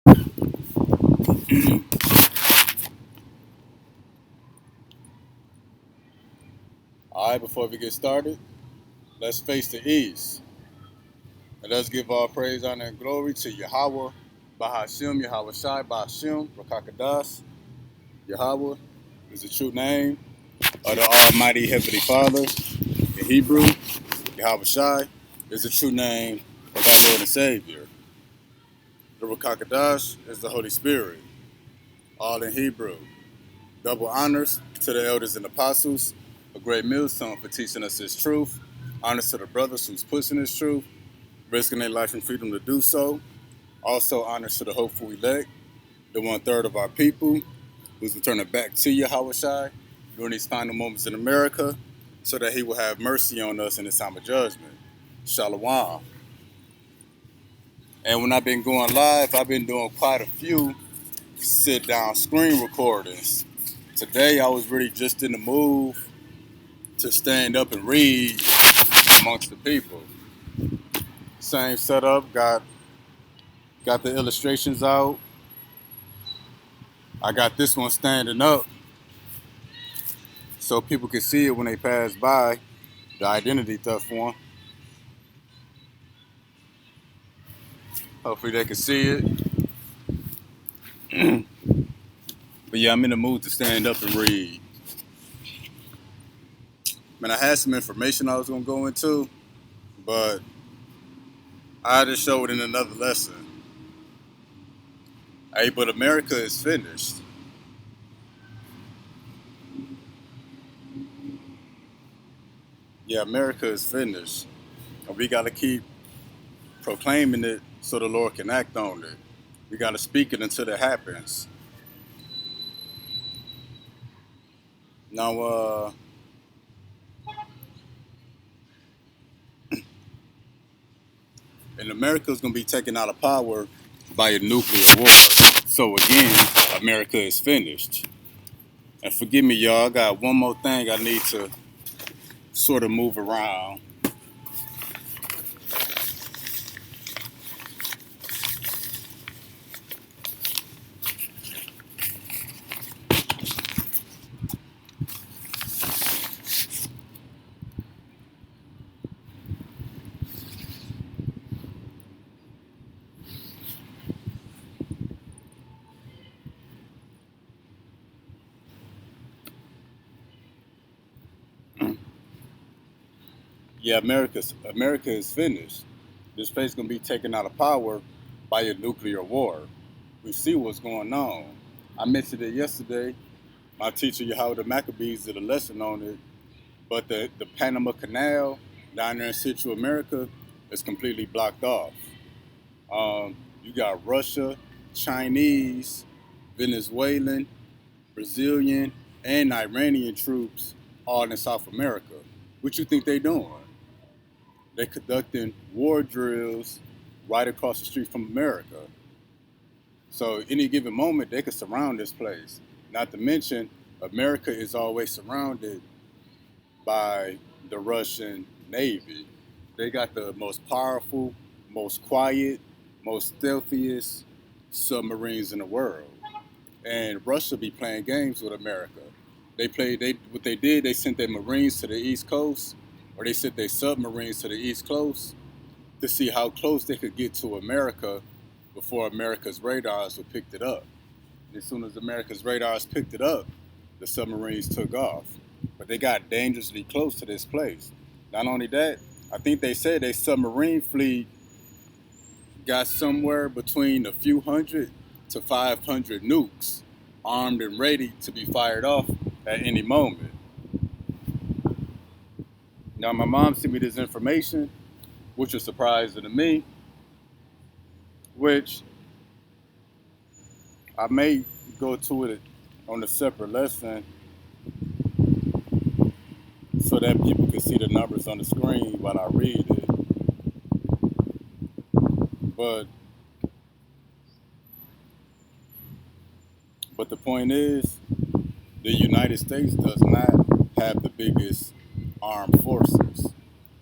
All right, before we get started, let's face the east. And let's give all praise, honor, and glory to Yahweh, Bahashim, YAHAWASHI, Bahashim, Rakakadas. Yahweh is the true name of the Almighty Heavenly Father. In Hebrew, YAHAWASHI is the true name of our Lord and Savior. The Rakakadas is the Holy Spirit, all in Hebrew. Double honors to the elders and apostles, a great millstone for teaching us His truth. Honors to the brothers who's pushing His truth, risking their life and freedom to do so. Also, honors to the hopeful elect, the 1/3 of our people who's returning back to Yahawashi during these final moments in America, so that He will have mercy on us in His time of judgment. Shalom. And when I've been going live, I've been doing quite a few sit-down screen recordings. Today, I was really just in the mood to stand up and read amongst the people. Same setup, got the illustrations out. I got this one standing up so people can see it when they pass by, the identity theft one. Hopefully they can see it. But yeah, I'm in the mood to stand up and read. Man, I had some information I was going to go into, but I just show it in another lesson. Hey, but America is finished. Yeah, America is finished. And we got to keep proclaiming it so the Lord can act on it. We got to speak it until it happens. Now, and America is going to be taken out of power by a nuclear war. So again, America is finished. And forgive me, y'all, I got one more thing I need to sort of move around. Yeah, America is finished. This place is going to be taken out of power by a nuclear war. We see what's going on. I mentioned it yesterday. My teacher, Yahawah MACABBEES, did a lesson on it. But the Panama Canal down there in Central America is completely blocked off. You got Russia, Chinese, Venezuelan, Brazilian, and Iranian troops all in South America. What you think they doing? They're conducting war drills right across the street from America. So any given moment, they could surround this place. Not to mention, America is always surrounded by the Russian Navy. They got the most powerful, most quiet, most stealthiest submarines in the world. And Russia be playing games with America. What they did, they sent their Marines to the East Coast, or they sent their submarines to the East Coast to see how close they could get to America before America's radars would pick it up. And as soon as America's radars picked it up, the submarines took off. But they got dangerously close to this place. Not only that, I think they said their submarine fleet got somewhere between a few hundred to 500 nukes armed and ready to be fired off at any moment. Now, my mom sent me this information, which was surprising to me, which I may go to it on a separate lesson so that people can see the numbers on the screen while I read it. But the point is, the United States does not have the biggest armed forces.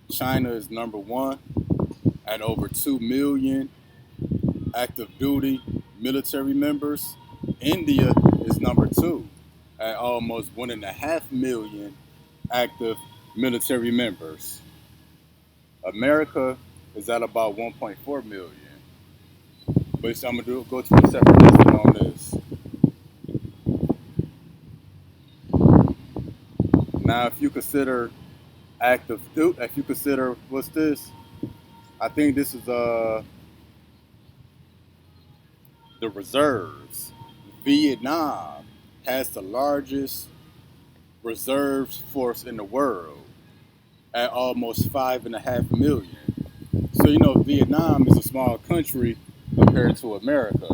China is number one at over 2 million active duty military members. India is number two at almost 1.5 million active military members. America is at about 1.4 million. But I'm gonna go to a separate lesson on this. Now, if you consider if you consider what's this? I think this is the reserves. Vietnam has the largest reserves force in the world at almost 5.5 million. So you know Vietnam is a small country compared to America.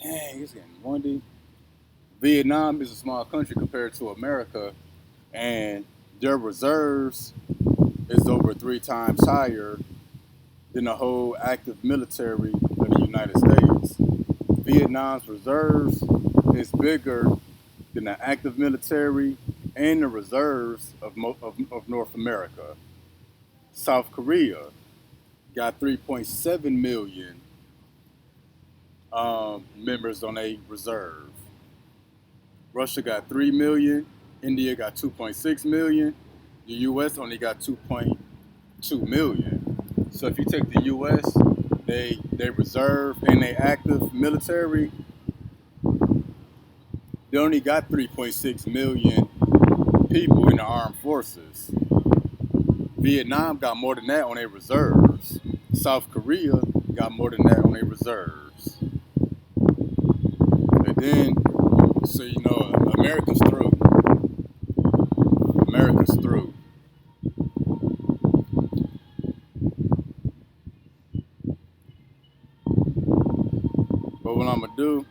Dang, it's getting windy. Vietnam is a small country compared to America, and their reserves is over 3 times higher than the whole active military of the United States. Vietnam's reserves is bigger than the active military and the reserves of North America. South Korea got 3.7 million members on a reserve. Russia got 3 million. India got 2.6 million. The U.S. only got 2.2 million. So if you take the U.S., they reserve and they active military, they only got 3.6 million people in the armed forces. Vietnam got more than that on their reserves. South Korea got more than that on their reserves. And then, so you know, America's through. America's through. But what I'm gonna do,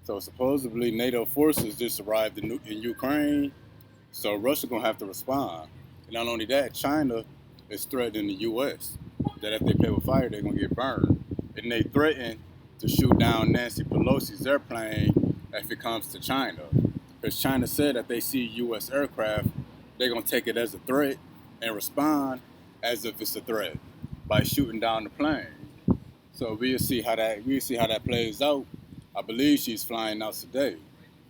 so supposedly NATO forces just arrived in Ukraine, so Russia gonna have to respond. And not only that, China is threatening the U.S. that if they play with fire, they're gonna get burned. And they threaten to shoot down Nancy Pelosi's airplane if it comes to China. Because China said that they see U.S. aircraft, they're gonna take it as a threat and respond as if it's a threat by shooting down the plane. So we'll see how that plays out. I believe she's flying out today,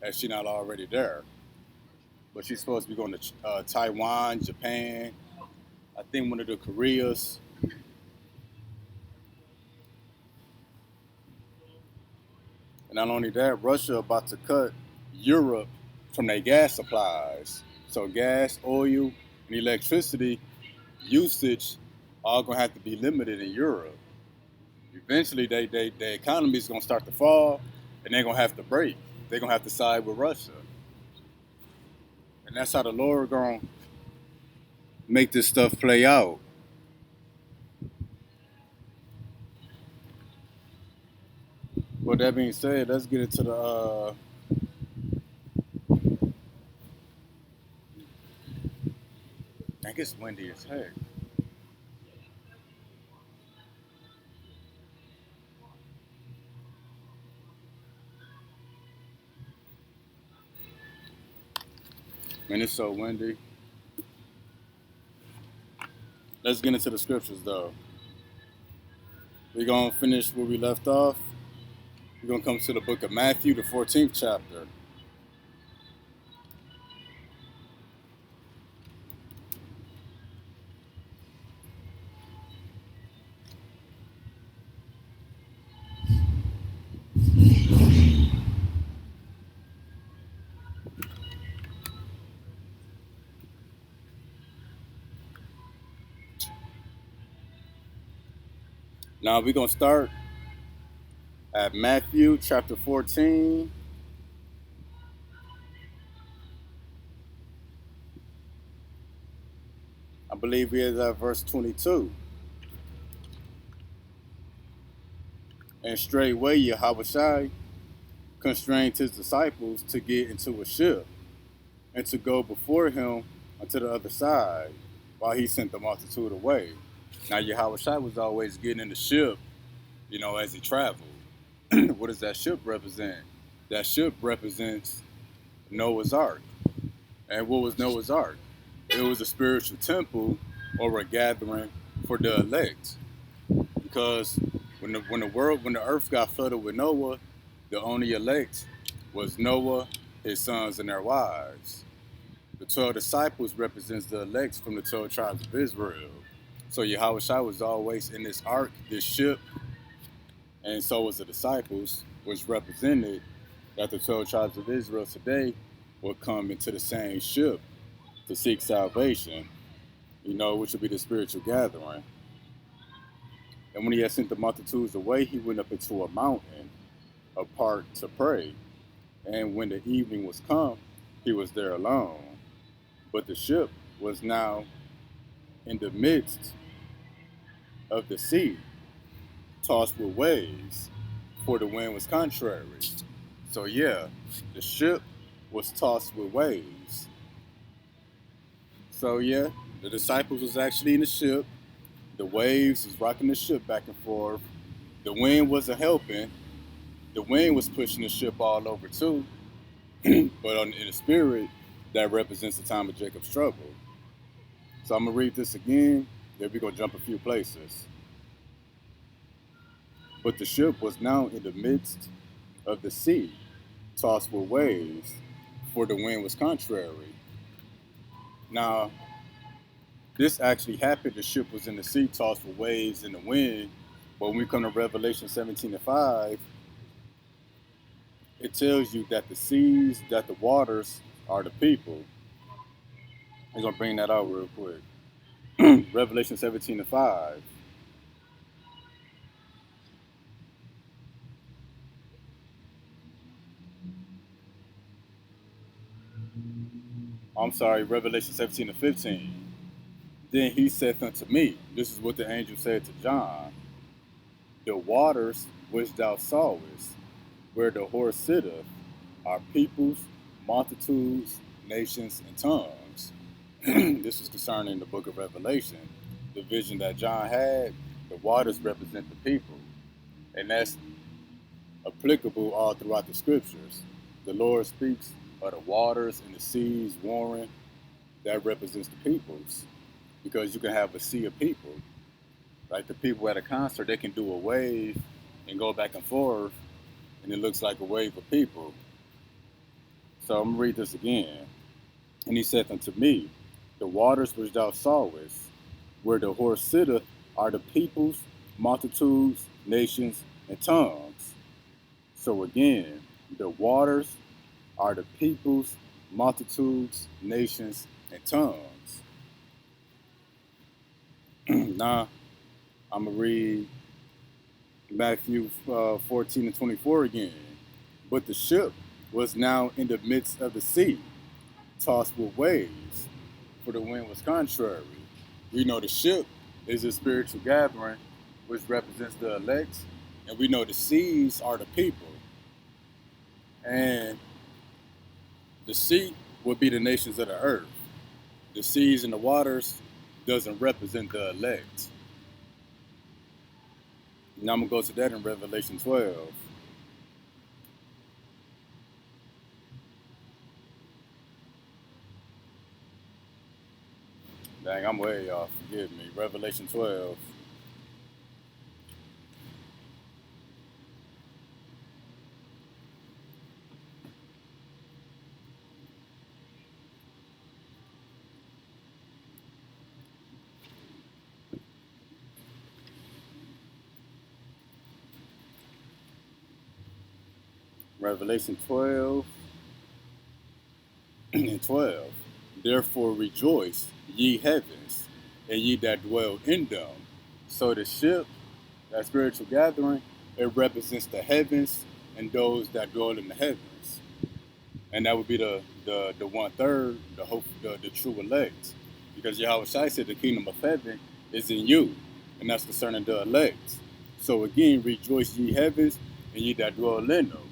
if she's not already there. But she's supposed to be going to Taiwan, Japan, I think one of the Koreas. And not only that, Russia about to cut Europe from their gas supplies. So gas, oil, and electricity usage all gonna have to be limited in Europe. Eventually, their economy is gonna start to fall, and they're gonna have to break. They're gonna have to side with Russia, and that's how the Lord gonna make this stuff play out. With that being said, let's get into the. I guess windy as heck. Man, it's so windy. Let's get into the scriptures though. We're gonna finish where we left off. We're gonna come to the book of Matthew, the 14th chapter. Now we're gonna start at Matthew chapter 14. I believe we is at verse 22. And straightway Yahawashai constrained his disciples to get into a ship and to go before him onto the other side while he sent the multitude away. Now, Yahawashi was always getting in the ship, as he traveled. What does that ship represent? That ship represents Noah's Ark. And what was Noah's Ark? It was a spiritual temple or a gathering for the elect. Because when the earth got flooded with Noah, the only elect was Noah, his sons, and their wives. The 12 disciples represents the elects from the 12 tribes of Israel. So Yahawashi was always in this ark, this ship, and so was the disciples, which represented that the 12 tribes of Israel today would come into the same ship to seek salvation, which would be the spiritual gathering. And when he had sent the multitudes away, he went up into a mountain apart to pray. And when the evening was come, he was there alone. But the ship was now in the midst of the sea, tossed with waves, for the wind was contrary. So yeah, the ship was tossed with waves. So yeah, the disciples was actually in the ship. The waves was rocking the ship back and forth. The wind wasn't helping. The wind was pushing the ship all over too. But in the spirit, that represents the time of Jacob's trouble. So I'm going to read this again. Then we're going to jump a few places. But the ship was now in the midst of the sea, tossed with waves, for the wind was contrary. Now, this actually happened. The ship was in the sea, tossed with waves and the wind. But when we come to Revelation 17:5, it tells you that the seas, that the waters are the people. I'm going to bring that out real quick. Revelation 17:5. I'm sorry, Revelation 17:15. Then he saith unto me, this is what the angel said to John, the waters which thou sawest, where the horse sitteth, are peoples, multitudes, nations, and tongues. This is concerning the book of Revelation. The vision that John had, the waters represent the people. And that's applicable all throughout the scriptures. The Lord speaks of the waters and the seas warring. That represents the peoples. Because you can have a sea of people. Like the people at a concert, they can do a wave and go back and forth, and it looks like a wave of people. So I'm going to read this again. And he saith unto me, the waters which thou sawest, where the horse sitteth, are the peoples, multitudes, nations, and tongues. So again, the waters are the peoples, multitudes, nations, and tongues. Now, I'm going to read Matthew 14:24 again. But the ship was now in the midst of the sea, tossed with waves, for the wind was contrary. We know the ship is a spiritual gathering, which represents the elect, and we know the seas are the people. And the sea would be the nations of the earth. The seas and the waters doesn't represent the elect. Now I'm going to go to that in Revelation 12. Dang, I'm way off. Forgive me. Revelation 12. Revelation 12 and 12. Therefore rejoice, ye heavens, and ye that dwell in them. So the ship, that spiritual gathering, it represents the heavens and those that dwell in the heavens. And that would be the 1/3, the hope, the true elect. Because Yahawashi said the kingdom of heaven is in you, and that's concerning the elect. So again, rejoice ye heavens, and ye that dwell in them.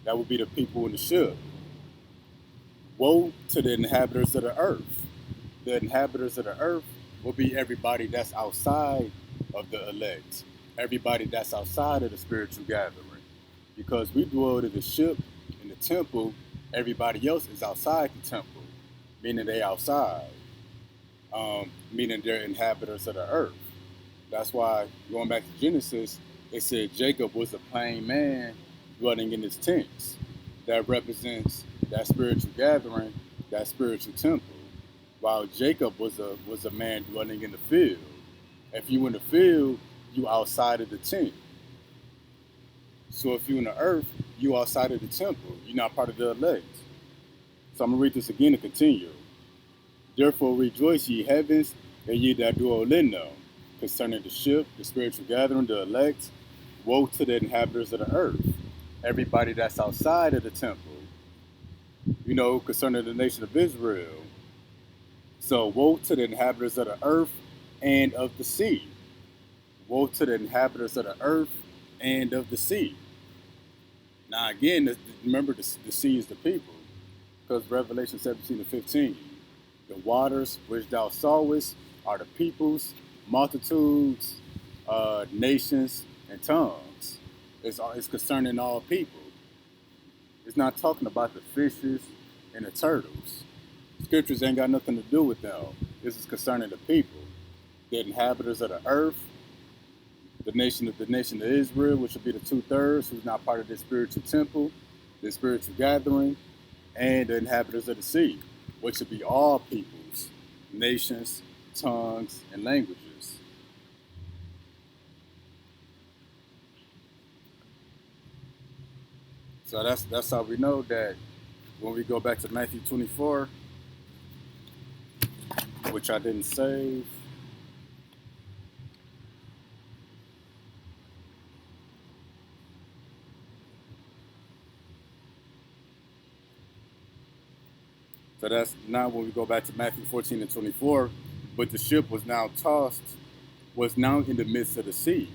That would be the people in the ship. Woe to the inhabitants of the earth. The inhabitants of the earth will be everybody that's outside of the elect, everybody that's outside of the spiritual gathering. Because we dwell in the ship, in the temple, everybody else is outside the temple, meaning they outside, meaning they're inhabitants of the earth. That's why, going back to Genesis, it said Jacob was a plain man dwelling in his tents. That represents that spiritual gathering, that spiritual temple. While Jacob was a man dwelling in the field. If you in the field, you outside of the tent. So if you in the earth, you outside of the temple. You're not part of the elect. So I'm gonna read this again and continue. Therefore rejoice, ye heavens, and ye that dwell in them, concerning the ship, the spiritual gathering, the elect. Woe to the inhabitants of the earth, everybody that's outside of the temple. Concerning the nation of Israel. So woe to the inhabitants of the earth and of the sea. Woe to the inhabitants of the earth and of the sea. Now again, remember the sea is the people, because Revelation 17:15, the waters which thou sawest are the peoples, multitudes, nations, and tongues. It's concerning all people. It's not talking about the fishes and the turtles. Scriptures ain't got nothing to do with them. This is concerning the people, the inhabitants of the earth, the nation of Israel, which will be the 2/3, who's not part of this spiritual temple, this spiritual gathering, and the inhabitants of the sea, which will be all peoples, nations, tongues, and languages. So that's how we know that when we go back to Matthew 24, which I didn't save. So that's now when we go back to Matthew 14:24. But the ship was now in the midst of the sea,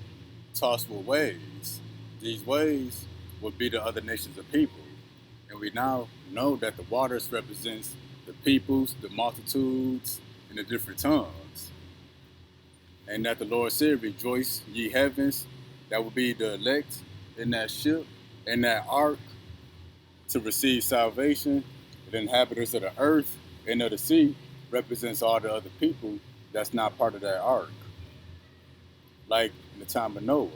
tossed with waves. These waves would be the other nations of people. And we now know that the waters represents the peoples, the multitudes, and the different tongues. And that the Lord said, rejoice, ye heavens. That would be the elect in that ship, in that ark, to receive salvation. The inhabitants of the earth and of the sea represents all the other people that's not part of that ark. Like in the time of Noah,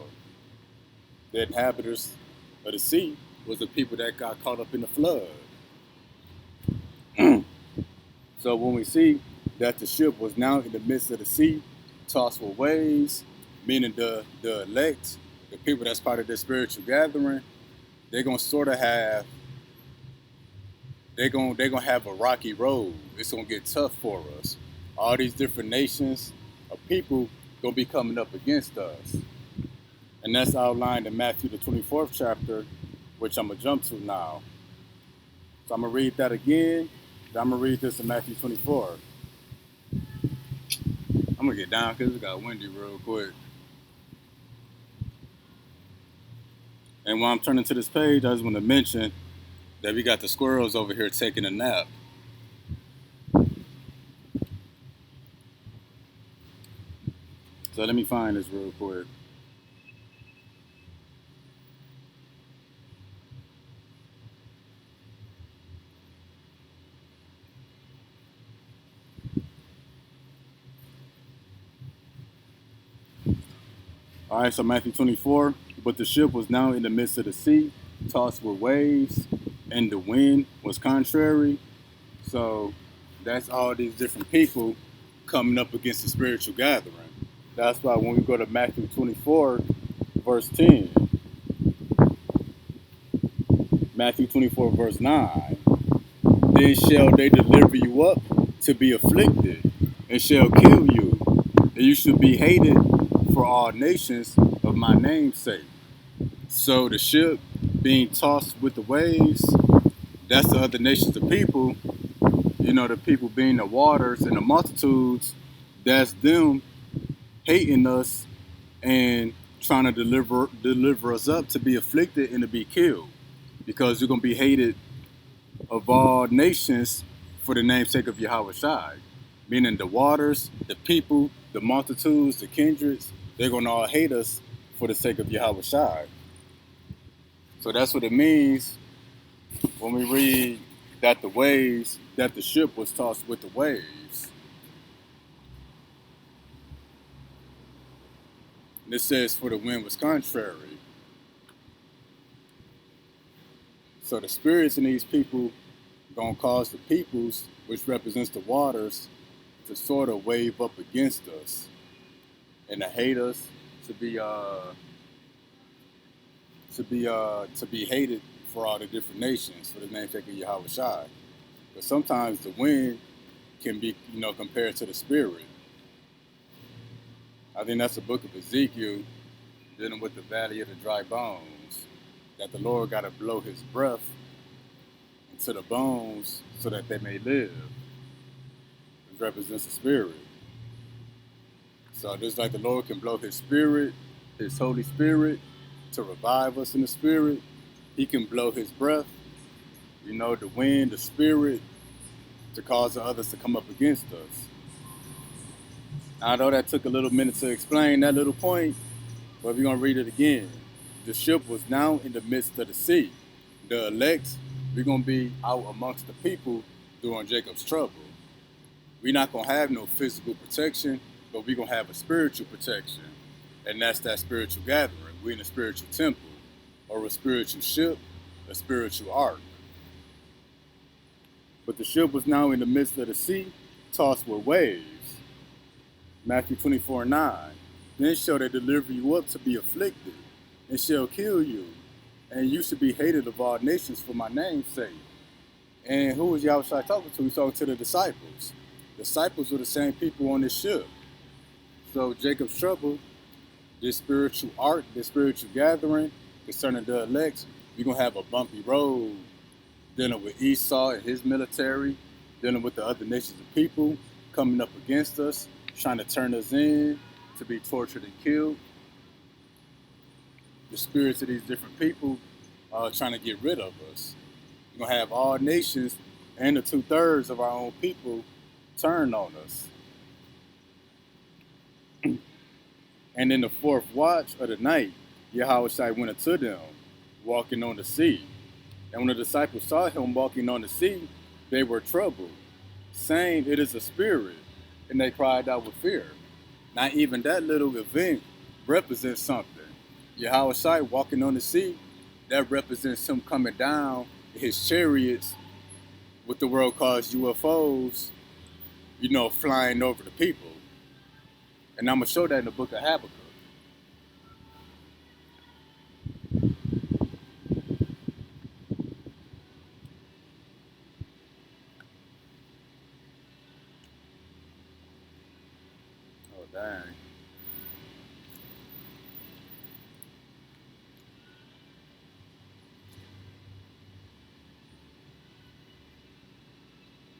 the inhabitants of the sea was the people that got caught up in the flood. So when we see that the ship was now in the midst of the sea, tossed with waves, meaning the elect, the people that's part of this spiritual gathering, they're gonna sort of have they're gonna have a rocky road. It's gonna get tough for us. All these different nations of people gonna be coming up against us. And that's outlined in Matthew the 24th chapter, which I'm gonna jump to now. So I'm gonna read that again. Then I'm gonna read this in Matthew 24. I'm gonna get down because it got windy real quick. And while I'm turning to this page, I just want to mention that we got the squirrels over here taking a nap. So let me find this real quick. All right, so Matthew 24. But the ship was now in the midst of the sea, tossed with waves, and the wind was contrary. So that's all these different people coming up against the spiritual gathering. That's why when we go to Matthew 24, verse 10, Matthew 24, verse 9, then shall they deliver you up to be afflicted, and shall kill you, and you shall be hated for all nations of my name's sake. So the ship being tossed with the waves, that's the other nations of people. The people being the waters and the multitudes, that's them hating us and trying to deliver us up to be afflicted and to be killed. because you're going to be hated of all nations for the namesake of YAHAWASHI, meaning the waters, the people, the multitudes, the kindreds, they're going to all hate us for the sake of YAHAWASHI. So that's what it means when we read that the ship was tossed with the waves. And it says, for the wind was contrary. So the spirits in these people going to cause the peoples, which represents the waters, to sort of wave up against us and to hate us, to be hated for all the different nations for the namesake of YAHAWASHI. But sometimes the wind can be, compared to the spirit. I think that's the book of Ezekiel, dealing with the valley of the dry bones, that the Lord got to blow his breath into the bones so that they may live. It represents the spirit. So just like the Lord can blow his spirit, his Holy Spirit, to revive us in the spirit, he can blow his breath, the wind, the spirit, to cause the others to come up against us. I know that took a little minute to explain that little point, but we're going to read it again. The ship was now in the midst of the sea. The elect, we're going to be out amongst the people during Jacob's trouble. We're not going to have no physical protection, but we're going to have a spiritual protection. And that's that spiritual gathering. We're in a spiritual temple, or a spiritual ship, a spiritual ark. But the ship was now in the midst of the sea, tossed with waves. Matthew 24:9. Then shall they deliver you up to be afflicted, and shall kill you, and you should be hated of all nations for my name's sake. And who was Yahushua talking to? He's talking to the disciples. Disciples were the same people on this ship. So Jacob's trouble, this spiritual ark, this spiritual gathering concerning the elect, we're going to have a bumpy road dealing with Esau and his military, dealing with the other nations of people coming up against us, trying to turn us in to be tortured and killed. The spirits of these different people are trying to get rid of us. We're going to have all nations and the 2/3 of our own people turn on us. And in the fourth watch of the night, Yahawashi went unto them, walking on the sea. And when the disciples saw him walking on the sea, they were troubled, saying, "It is a spirit." And they cried out with fear. Now even that little event represents something. Yahawashi walking on the sea, that represents him coming down in his chariots, what the world calls UFOs, flying over the people. And I'm going to show that in the book of Habakkuk. Oh, dang.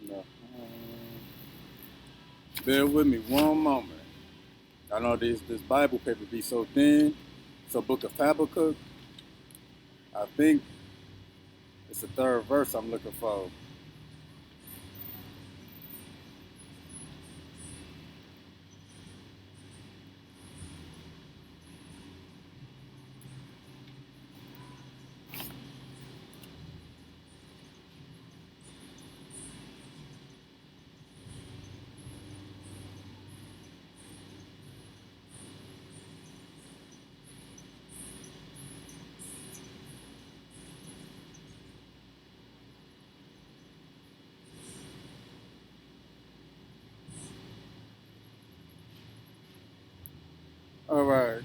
No. Bear with me one moment. I know this Bible paper be so thin. So book of Habakkuk, I think it's the third verse I'm looking for. All right.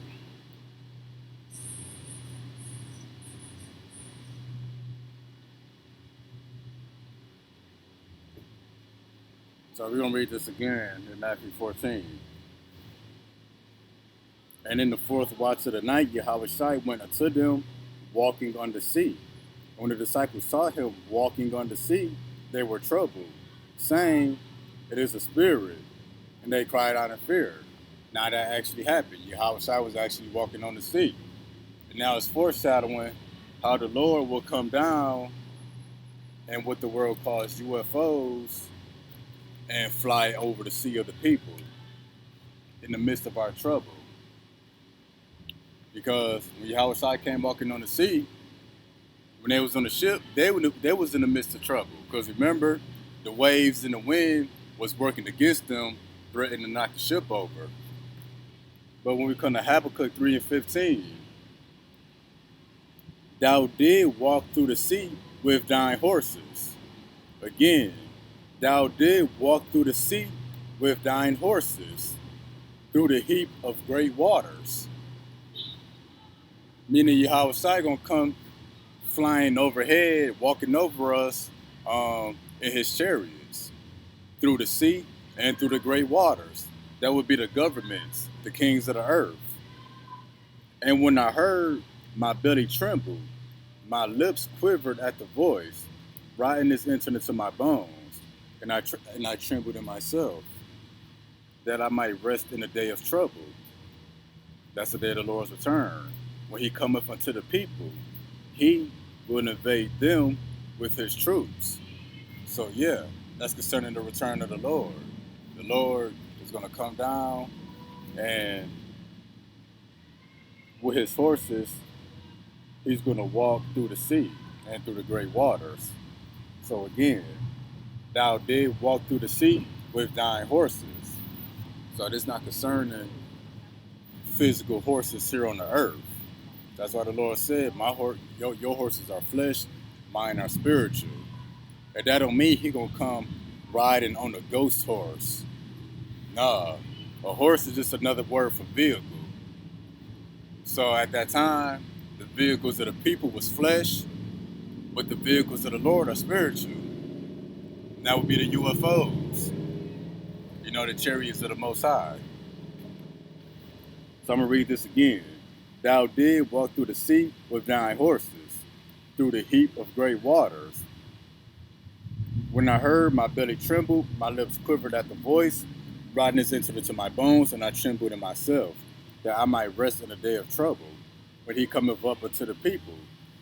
So we're going to read this again in Matthew 14. And in the fourth watch of the night, Yahawashi went unto them, walking on the sea. When the disciples saw him walking on the sea, they were troubled, saying, "It is a spirit." And they cried out in fear. Now that actually happened. Yahawashi was actually walking on the sea. And now it's foreshadowing how the Lord will come down and what the world calls UFOs and fly over the sea of the people in the midst of our trouble. Because when Yahawashi came walking on the sea, when they was on the ship, they was in the midst of trouble. Because remember, the waves and the wind was working against them, threatening to knock the ship over. But when we come to Habakkuk 3 and 15, thou did walk through the sea with thine horses. Again, thou did walk through the sea with thine horses, through the heap of great waters. Meaning Yahawashi gonna come flying overhead, walking over us in his chariots, through the sea and through the great waters. That would be the governments, the kings of the earth. And when I heard, my belly trembled, my lips quivered at the voice, rottenness entered into my bones, and I trembled in myself, that I might rest in the day of trouble. That's the day of the Lord's return. When he cometh unto the people, he will invade them with his troops. So yeah, that's concerning the return of the Lord. The Lord is going to come down and with his horses, he's going to walk through the sea and through the great waters. So again, thou did walk through the sea with thine horses. So this is not concerning physical horses here on the earth. That's why the Lord said, your horses are flesh, mine are spiritual. And that don't mean he gonna come riding on a ghost horse. Nah, a horse is just another word for vehicle. So at that time, the vehicles of the people was flesh, but the vehicles of the Lord are spiritual. And that would be the UFOs. You know, the chariots of the Most High. So I'm gonna read this again. Thou did walk through the sea with thine horses, through the heap of great waters. When I heard, my belly trembled, my lips quivered at the voice, rottenness entered into my bones, and I trembled in myself, that I might rest in the day of trouble. When he cometh up unto the people,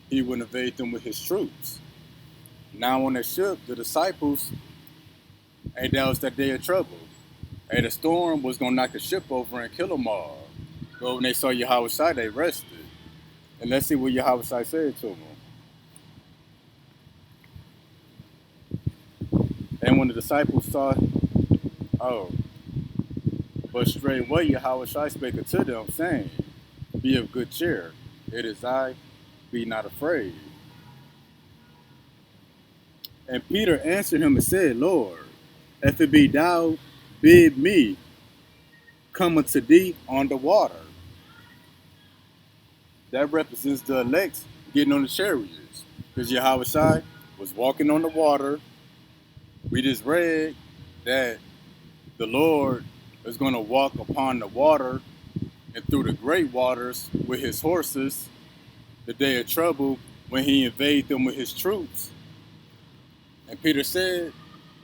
he will invade them with his troops. Now on the ship, the disciples, and that was that day of trouble. And the storm was going to knock the ship over and kill them all. But when they saw Yahawashi, they rested. And let's see what Yahawashi said to them. And when the disciples saw, but straightway Yahawashi spake unto them, saying, be of good cheer, it is I, be not afraid. And Peter answered him and said, Lord, if it be thou, bid me come unto thee on the water. That represents the elect getting on the chariots. Because Yahawashi was walking on the water. We just read that the Lord is going to walk upon the water and through the great waters with his horses, the day of trouble, when he invade them with his troops. And Peter said,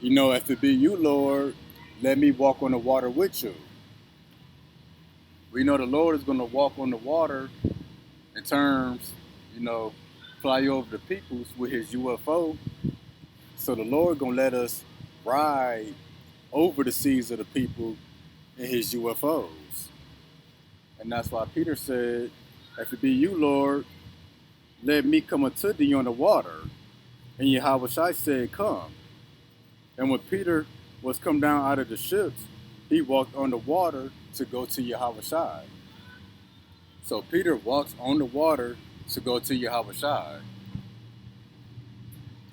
you know, if it be you, Lord, let me walk on the water with you. We know the Lord is going to walk on the water in terms, you know, fly over the peoples with his UFO. So the Lord going to let us ride over the seas of the people in his UFOs. And that's why Peter said, if it be you, Lord, let me come unto thee on the water. And Yahawashi said, come. And when Peter was come down out of the ships, he walked on the water to go to Yahawashi. So Peter walks on the water to go to Yahawashi.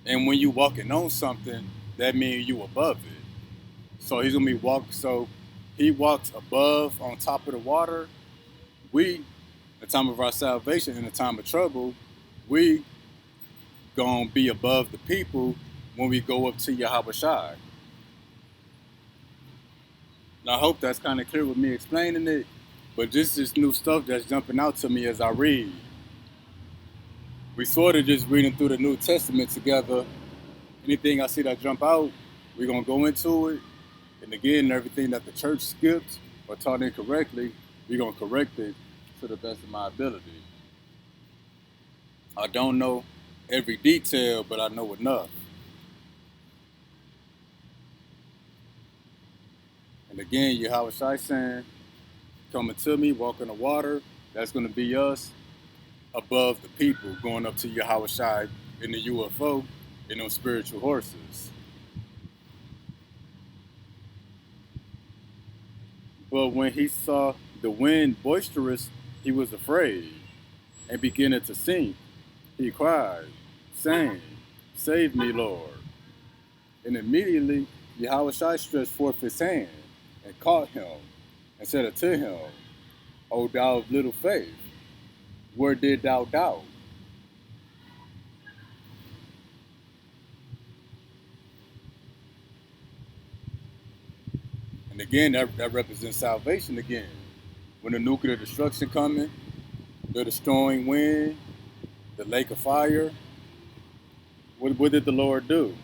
And when you walking on something, that means you above it. So he's gonna be so he walks above on top of the water. We, the time of our salvation, in the time of trouble, we gonna be above the people when we go up to Yahawashi. Now I hope that's kind of clear with me explaining it, but this is new stuff that's jumping out to me as I read. We sort of just reading through the New Testament together. Anything I see that jump out, we're gonna go into it. And again, everything that the church skipped or taught incorrectly, we're gonna correct it to the best of my ability. I don't know every detail, but I know enough. And again, Yahawashi saying, coming to me, walking the water, that's going to be us above the people going up to Yahawashi in the UFO in those spiritual horses. But when he saw the wind boisterous, he was afraid and beginning to sink. He cried, saying, Save me, Lord. And immediately Yahawashi stretched forth his hand and caught him and said unto him, O thou of little faith, where did thou doubt? And again, that represents salvation again. When the nuclear destruction coming, the destroying wind, the lake of fire, what did the Lord do?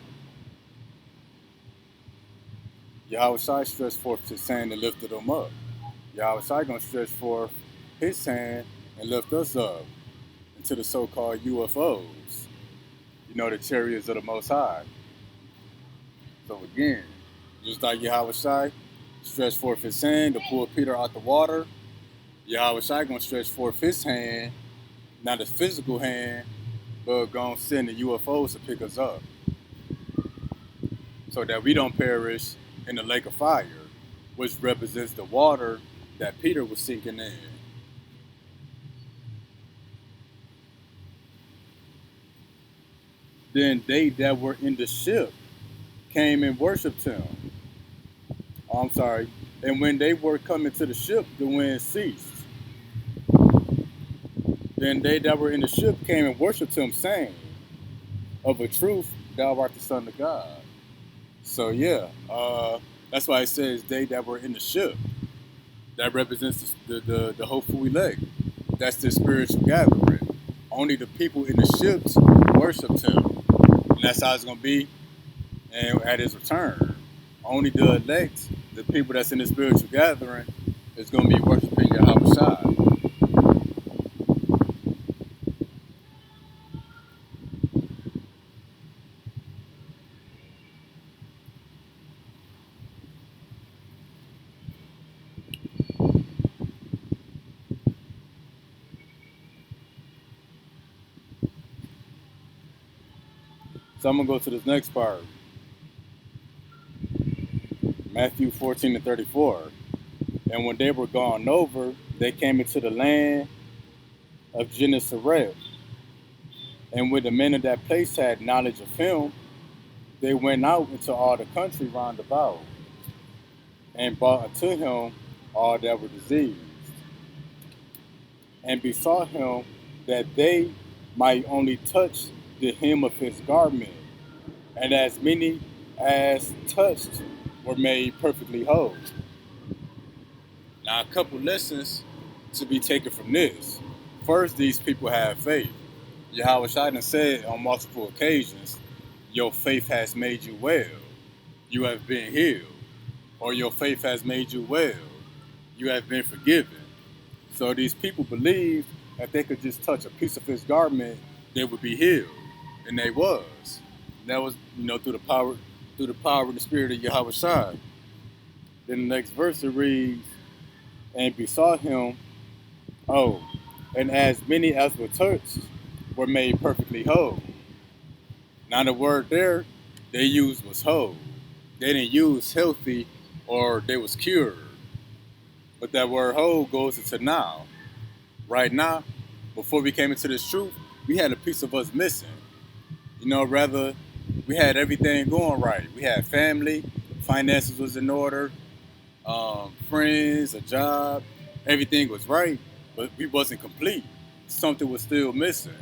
Yahawashi stretched forth his hand and lifted them up. Yahawashi gonna stretch forth his hand and lift us up into the so-called UFOs. You know, the chariots of the Most High. So again, just like Yahawashi stretched forth his hand to pull Peter out the water, Yahawashi gonna stretch forth his hand, not his physical hand, but gonna send the UFOs to pick us up, so that we don't perish in the lake of fire, which represents the water that Peter was sinking in. Then they that were in the ship came and worshipped him. Oh, I'm sorry. And when they were coming to the ship, the wind ceased. Then they that were in the ship came and worshipped him, saying, Of a truth, thou art the Son of God. So yeah, that's why it says they that were in the ship. That represents the hopeful elect. That's the spiritual gathering. Only the people in the ships worshipped him. And that's how it's going to be and at his return. Only the elect, the people that's in the spiritual gathering, is going to be worshiping Yahawashi. So I'm going to go to this next part. Matthew 14:34. And when they were gone over, they came into the land of Gennesaret. And when the men of that place had knowledge of him, they went out into all the country round about, and brought unto him all that were diseased, and besought him that they might only touch the hem of his garment. And as many as touched were made perfectly whole. Now, a couple lessons to be taken from this. First, these people have faith. Yahawashi done said on multiple occasions, your faith has made you well. You have been healed. Or your faith has made you well. You have been forgiven. So these people believed that they could just touch a piece of his garment, they would be healed. And they was. And that was, through the power of the spirit of Yahawashi. Then the next verse it reads, and besought him, and as many as were touched were made perfectly whole. Now the word there they used was whole. They didn't use healthy or they was cured. But that word whole goes into now. Right now, before we came into this truth, we had a piece of us missing. Rather, we had everything going right. We had family, finances was in order, friends, a job, everything was right, but we wasn't complete. Something was still missing.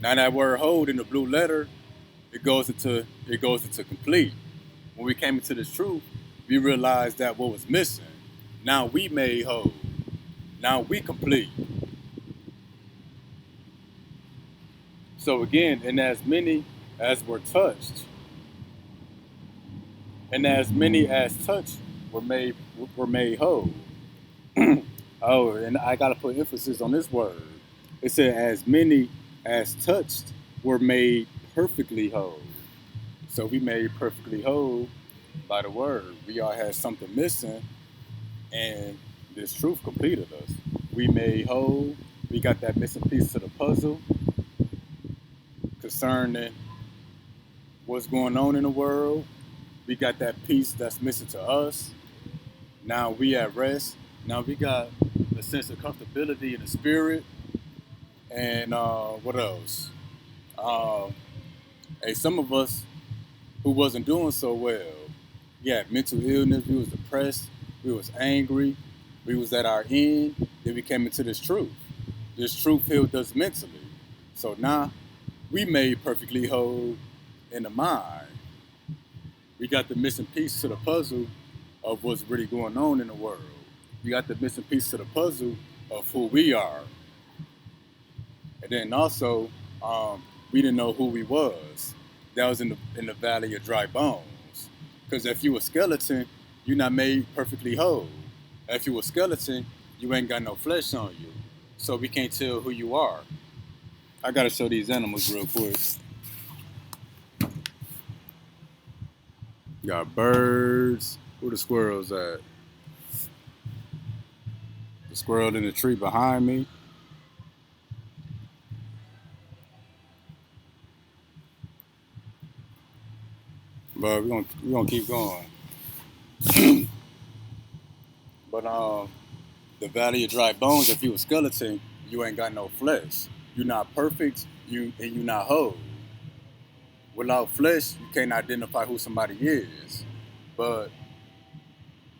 Now that word whole in the blue letter, it goes into complete. When we came into this truth, we realized that what was missing. Now we made whole. Now we complete. So again, and as many as were touched, and as many as touched were made whole. Oh, and I gotta put emphasis on this word. It said as many as touched, were made perfectly whole. So we made perfectly whole by the word. We all had something missing, and this truth completed us. We made whole. We got that missing piece to the puzzle concerning what's going on in the world. We got that piece that's missing to us. Now we at rest. Now we got a sense of comfortability in the spirit. And what else? Um, hey, some of us who wasn't doing so well. We had mental illness. We was depressed. We was angry. We was at our end. Then we came into this truth. This truth healed us mentally. So now we made perfectly whole in the mind. We got the missing piece to the puzzle of what's really going on in the world. We got the missing piece to the puzzle of who we are. And then also, we didn't know who we was. That was in the valley of dry bones. Because if you a skeleton, you're not made perfectly whole. If you a skeleton, you ain't got no flesh on you. So we can't tell who you are. I gotta show these animals real quick. You got birds. Where the squirrels at? The squirrel in the tree behind me. But we're gonna keep going. But the valley of dry bones, if you a skeleton, you ain't got no flesh. You're not perfect, and you're not whole. Without flesh, you can't identify who somebody is. But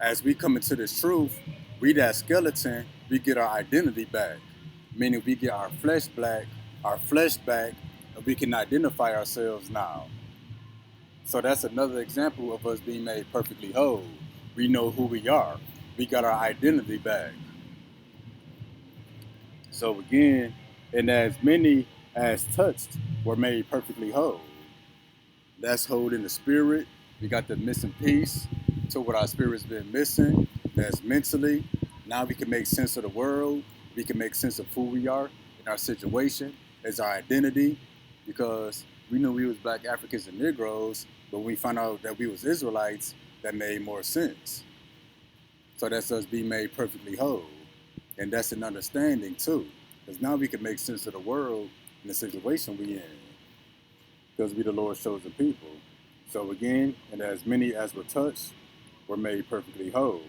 as we come into this truth, we that skeleton, we get our identity back. Meaning we get our flesh back, and we can identify ourselves now. So that's another example of us being made perfectly whole. We know who we are. We got our identity back. So again, and as many as touched were made perfectly whole. That's whole in the spirit. We got the missing piece to what our spirit's been missing. That's mentally. Now we can make sense of the world. We can make sense of who we are in our situation as our identity, because we knew we was Black Africans and Negroes, but when we found out that we was Israelites, that made more sense. So that's us being made perfectly whole. And that's an understanding too. Because now we can make sense of the world and the situation we in. Because we the Lord's chosen people. So again, and as many as were touched were made perfectly whole.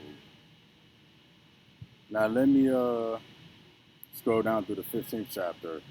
Now let me scroll down through the 15th chapter.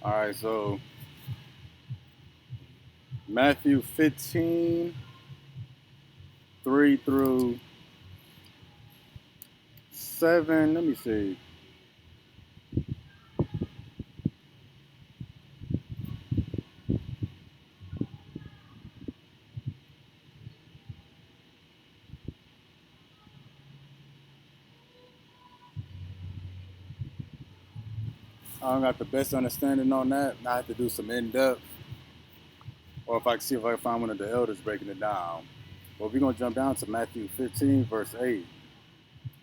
All right, so Matthew 15, 3 through 7. Let me see. I don't got the best understanding on that. I have to do some in-depth, or if I can see if I can find one of the elders breaking it down. But we're going to jump down to Matthew 15, verse 8,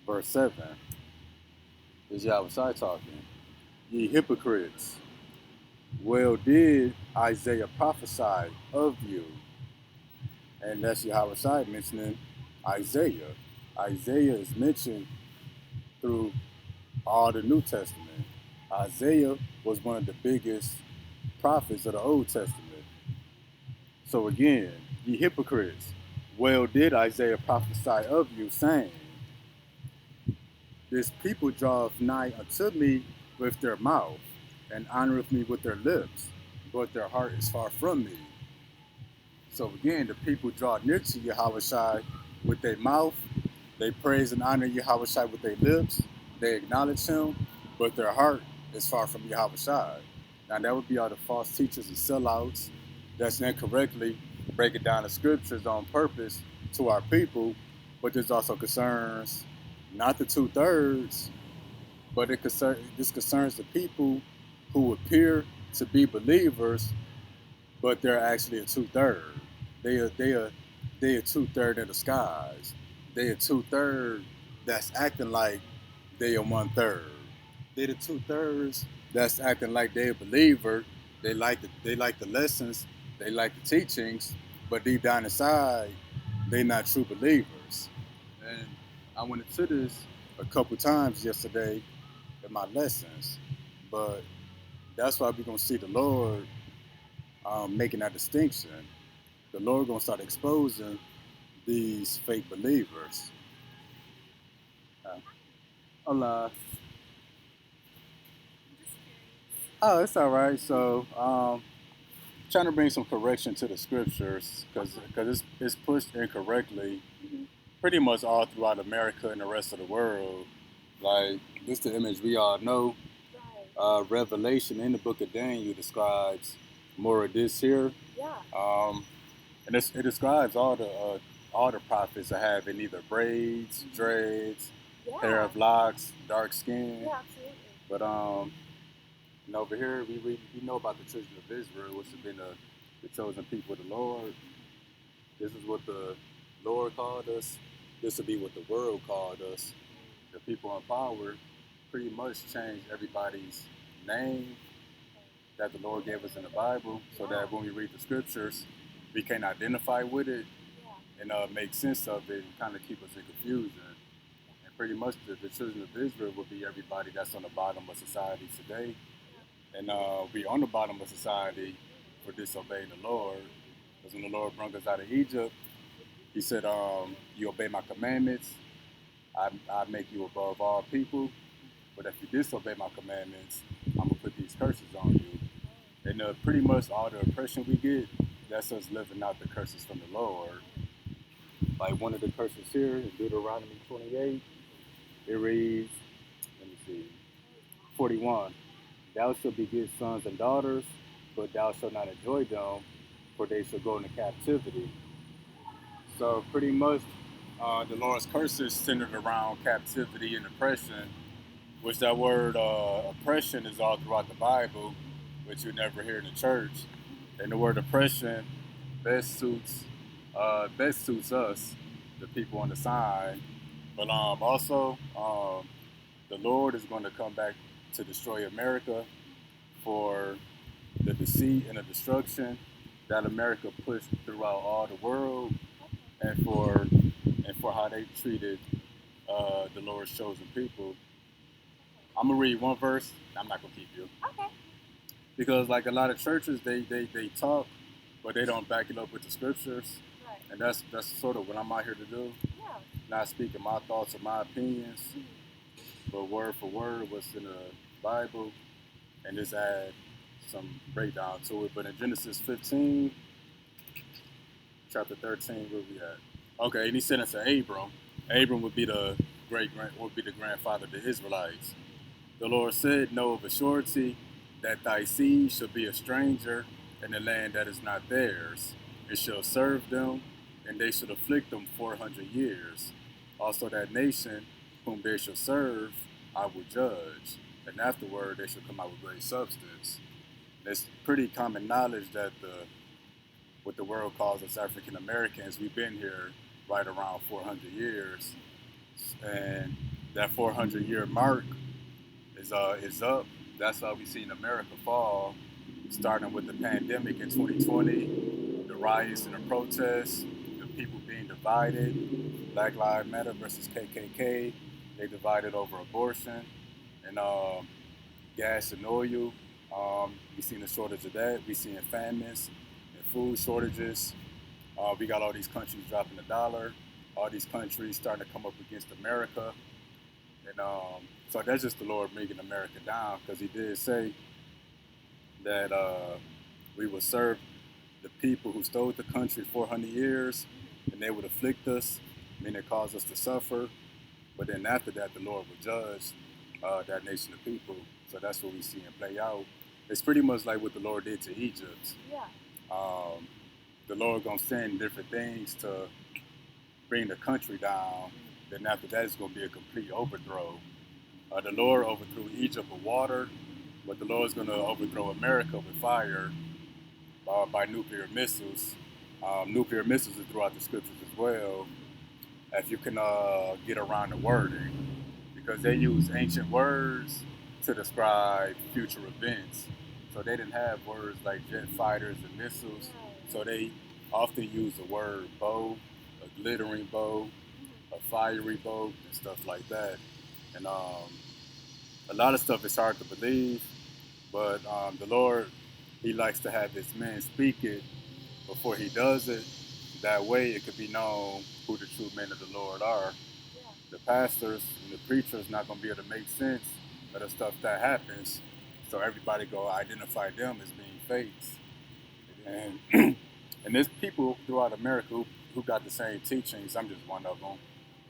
verse 7. This is Yahawashi talking. Ye hypocrites, well did Isaiah prophesy of you. And that's Yahawashi mentioning Isaiah. Isaiah is mentioned through all the New Testament. Isaiah was one of the biggest prophets of the Old Testament. So again, ye hypocrites, well did Isaiah prophesy of you, saying, this people draweth nigh unto me with their mouth, and honoreth me with their lips, but their heart is far from me. So again, the people draw near to Yahawashi with their mouth. They praise and honor Yahawashi with their lips. They acknowledge him, but their heart is far from Yahawashi. Now that would be all the false teachers and sellouts that's incorrectly breaking down the scriptures on purpose to our people. But this also concerns not the 2/3, but this concerns the people who appear to be believers but they're actually a 2/3. They are they are they a 2/3 in disguise. They a 2/3 that's acting like they are 1/3. They the 2/3 that's acting like they a believer. They like the lessons. They like the teachings, but deep down inside, they not true believers. And I went into this a couple times yesterday in my lessons, but that's why we're gonna see the Lord making that distinction. The Lord gonna start exposing these fake believers. Uh, Hola. Oh, it's all right. So, trying to bring some correction to the scriptures because it's pushed incorrectly, pretty much all throughout America and the rest of the world. Like this, the image we all know. Revelation in the book of Daniel describes more of this here. Um, and it describes all the prophets that have in either braids, dreads, hair of locks, dark skin. But and over here we know about the children of Israel, which have been the chosen people of the Lord. This is what the Lord called us. This will be what the world called us. The people in power pretty much changed everybody's name that the Lord gave us in the Bible, so that when we read the scriptures, we can identify with it and make sense of it and kind of keep us in confusion. And pretty much the children of Israel will be everybody that's on the bottom of society today. And we on the bottom of society for disobeying the Lord. Because when the Lord brought us out of Egypt, he said, you obey my commandments, I make you above all people. But if you disobey my commandments, I'm going to put these curses on you. And pretty much all the oppression we get, that's us living out the curses from the Lord. Like one of the curses here in Deuteronomy 28, it reads, let me see, 41. Thou shalt beget sons and daughters, but thou shalt not enjoy them, for they shall go into captivity. So pretty much the Lord's curses centered around captivity and oppression, which that word oppression is all throughout the Bible, which you never hear in the church. And the word oppression best suits us, the people on the side. But also, the Lord is going to come back to destroy America for the deceit and the destruction that America pushed throughout all the world, and for how they treated the Lord's chosen people. I'm gonna read one verse. I'm not gonna keep you. Okay. Because like a lot of churches, they talk, but they don't back it up with the scriptures. Right. And that's sort of what I'm out here to do. Yeah. Not speaking my thoughts or my opinions, but word for word what's in the Bible, and just add some breakdown to it. But in Genesis 15, chapter 13, where we at? Okay, and he said unto Abram. Abram would be the grandfather of the Israelites. The Lord said, know of a surety that thy seed shall be a stranger in the land that is not theirs. It shall serve them, and they shall afflict them 400 years. Also that nation whom they shall serve, I will judge, and afterward they shall come out with great substance. It's pretty common knowledge that what the world calls us African Americans, we've been here right around 400 years, and that 400-year mark is up. That's why we've seen America fall, starting with the pandemic in 2020, the riots and the protests, the people being divided, Black Lives Matter versus KKK. They divided over abortion and gas and oil. We've seen a shortage of that. We've seen famines and food shortages. We got all these countries dropping the dollar. All these countries starting to come up against America. And so that's just the Lord bringing America down, because he did say that we would serve the people who stole the country 400 years, and they would afflict us, I mean, it caused us to suffer. But then after that, the Lord would judge that nation of people. So that's what we see and play out. It's pretty much like what the Lord did to Egypt. Yeah. The Lord gonna send different things to bring the country down. Then after that, it's gonna be a complete overthrow. The Lord overthrew Egypt with water, but the Lord's gonna overthrow America with fire by nuclear missiles. Nuclear missiles are throughout the scriptures as well. If you can get around the wording, because they use ancient words to describe future events. So they didn't have words like jet fighters and missiles. So they often use the word bow, a glittering bow, a fiery bow, and stuff like that. And a lot of stuff is hard to believe, but the Lord, He likes to have His men speak it before He does it. That way it could be known who the true men of the Lord are. Yeah. The pastors and the preachers not going to be able to make sense of the stuff that happens. So everybody go identify them as being fakes. And and there's people throughout America who got the same teachings. I'm just one of them.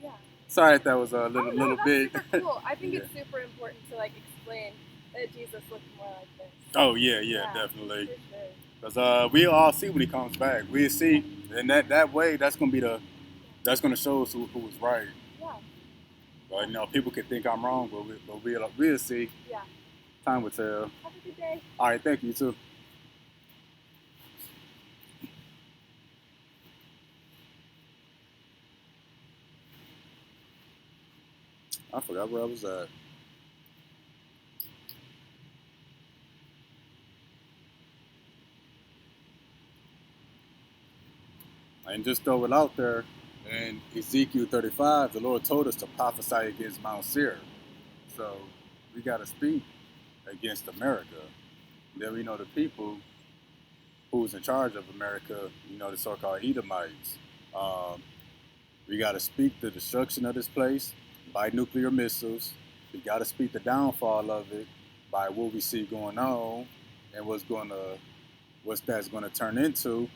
Yeah. Sorry if that was a little that's bit. Super cool. I think Yeah. it's super important to like explain that Jesus looked more like this. Oh yeah, definitely. For sure. Because we all see when He comes back. We'll see, and that way that's gonna be that's gonna show us who was right. Yeah. But you know, people could think I'm wrong, but we'll see. Yeah. Time will tell. Have a good day. All right, thank you too. I forgot where I was at. And just throw it out there. In Ezekiel 35, the Lord told us to prophesy against Mount Seir. So we got to speak against America. Then we know the people who's in charge of America, you know, the so-called Edomites. We got to speak the destruction of this place by nuclear missiles. We got to speak the downfall of it by what we see going on and what's that's going to turn into.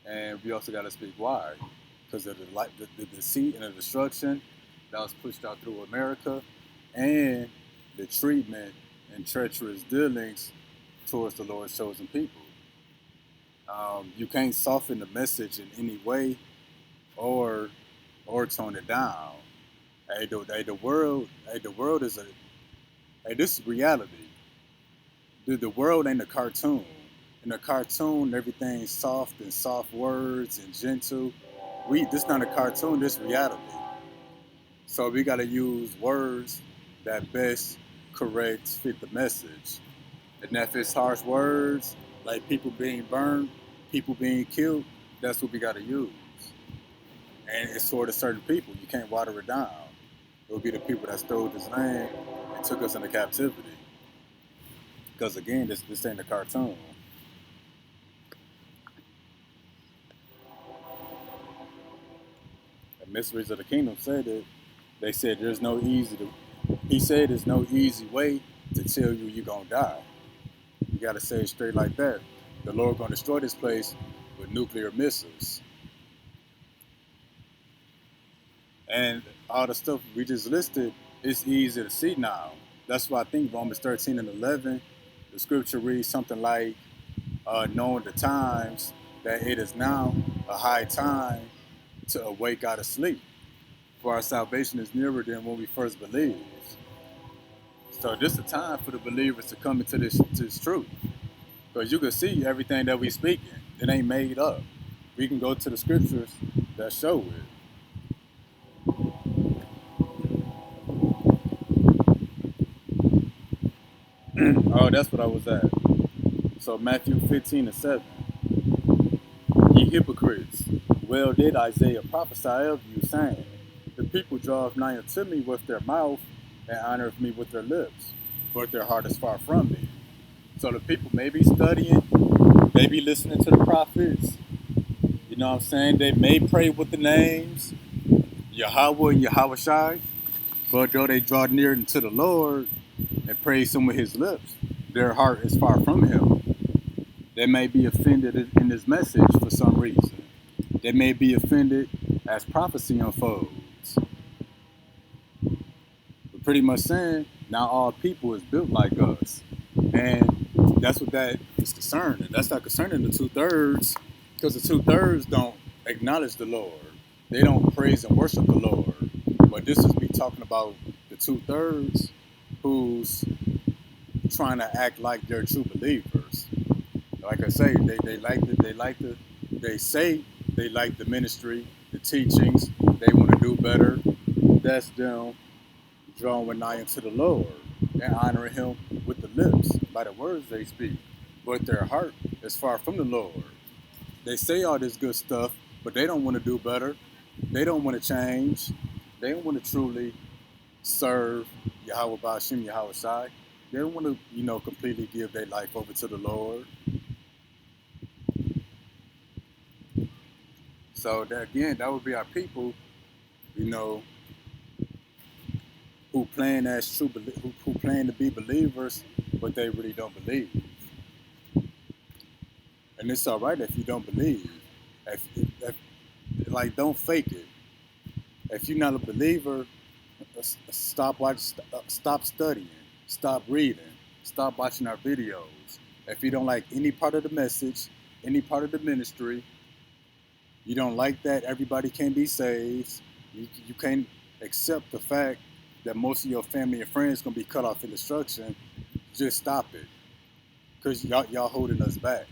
And we also got to speak why. Because of the deceit and the destruction that was pushed out through America, and the treatment and treacherous dealings towards the Lord's chosen people. You can't soften the message in any way, or tone it down. The world is this is reality. The world ain't a cartoon. In a cartoon, everything's soft and soft words and gentle. This not a cartoon, this reality. So we gotta use words that best fit the message. And if it's harsh words, like people being burned, people being killed, that's what we gotta use. And it's toward certain people. You can't water it down. It'll be the people that stole this land and took us into captivity. Because again, this ain't a cartoon. Mysteries of the Kingdom said it. They said he said there's no easy way to tell you you're gonna die. You gotta say it straight like that. The Lord gonna destroy this place with nuclear missiles. And all the stuff we just listed, it's easy to see now. That's why I think Romans 13 and 11, the scripture reads something like, knowing the times, that it is now a high time to awake out of sleep, for our salvation is nearer than when we first believed. So this is a time for the believers to come into this truth, because you can see everything that we speaking. It ain't made up. We can go to the scriptures that show it. Oh, that's what I was at. So Matthew 15 and 7. Ye hypocrites, well did Isaiah prophesy of you, saying, the people draweth nigh unto me with their mouth, and honoreth me with their lips, but their heart is far from me. So the people may be studying, they be listening to the prophets, you know what I'm saying? They may pray with the names, Yahawah and YAHAWASHI, but though they draw near to the Lord and praise him with his lips, their heart is far from him. They may be offended in this message for some reason. They may be offended as prophecy unfolds. We're pretty much saying not all people is built like us. And that's what that is concerning. That's not concerning the two-thirds, because the two-thirds don't acknowledge the Lord. They don't praise and worship the Lord. But this is me talking about the two-thirds who's trying to act like they're true believers. Like I say, they say they like the ministry, the teachings, they want to do better. That's them drawing nigh unto the Lord and honoring him with the lips by the words they speak. But their heart is far from the Lord. They say all this good stuff, but they don't want to do better. They don't want to change. They don't want to truly serve YAHAWASHI, YAHAWASHI. They don't want to, completely give their life over to the Lord. So that, again, that would be our people, who plan as true, who plan to be believers, but they really don't believe. And it's all right if you don't believe. Like, don't fake it. If you're not a believer, stop studying, stop reading, stop watching our videos. If you don't like any part of the message, any part of the ministry, you don't like that everybody can be saved, you can't accept the fact that most of your family and friends going to be cut off in destruction, just stop it. Because y'all holding us back.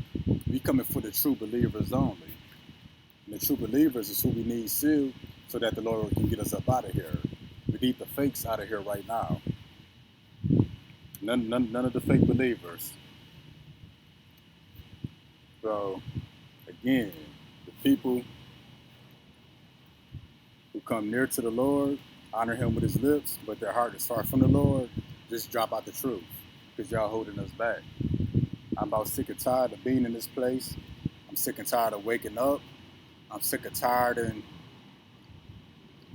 We coming for the true believers only. And the true believers is who we need sealed so that the Lord can get us up out of here. We need the fakes out of here right now. None of the fake believers. So, again, the people who come near to the Lord, honor him with his lips, but their heart is far from the Lord, just drop out the truth, because y'all holding us back. I'm about sick and tired of being in this place. I'm sick and tired of waking up. I'm sick and tired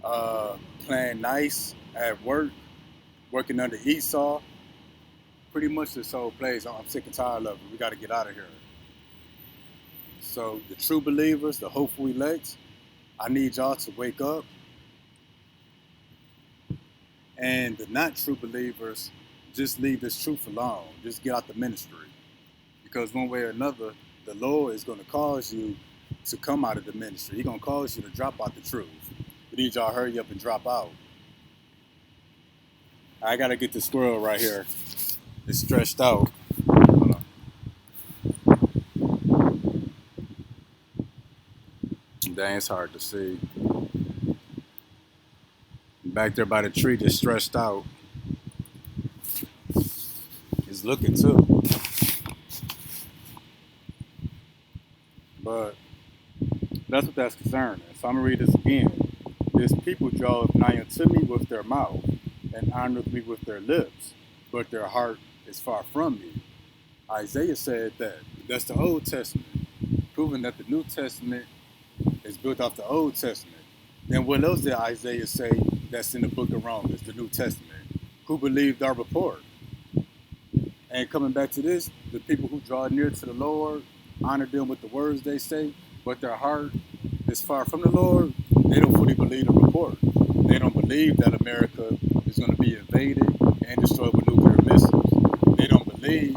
of playing nice at work, working under Esau. Pretty much this whole place, I'm sick and tired of it. We got to get out of here. So the true believers, the hopeful elect, I need y'all to wake up. And the not true believers, just leave this truth alone. Just get out the ministry. Because one way or another, the Lord is going to cause you to come out of the ministry. He's going to cause you to drop out the truth. We need y'all to hurry up and drop out. I got to get the squirrel right here. It's stretched out. Hold on. Dang, it's hard to see. Back there by the tree, just stretched out. He's looking too. But that's what that's concerning. So I'm going to read this again. This people draw nigh unto me with their mouth and honor me with their lips, but their heart is far from me. Isaiah said that. That's the Old Testament, proving that the New Testament is built off the Old Testament. Then what else did Isaiah say that's in the book of Romans, the New Testament? Who believed our report? And coming back to this, the people who draw near to the Lord, honor them with the words they say, but their heart is far from the Lord, they don't fully believe the report. They don't believe that America is going to be invaded and destroyed with nuclear missiles. They don't believe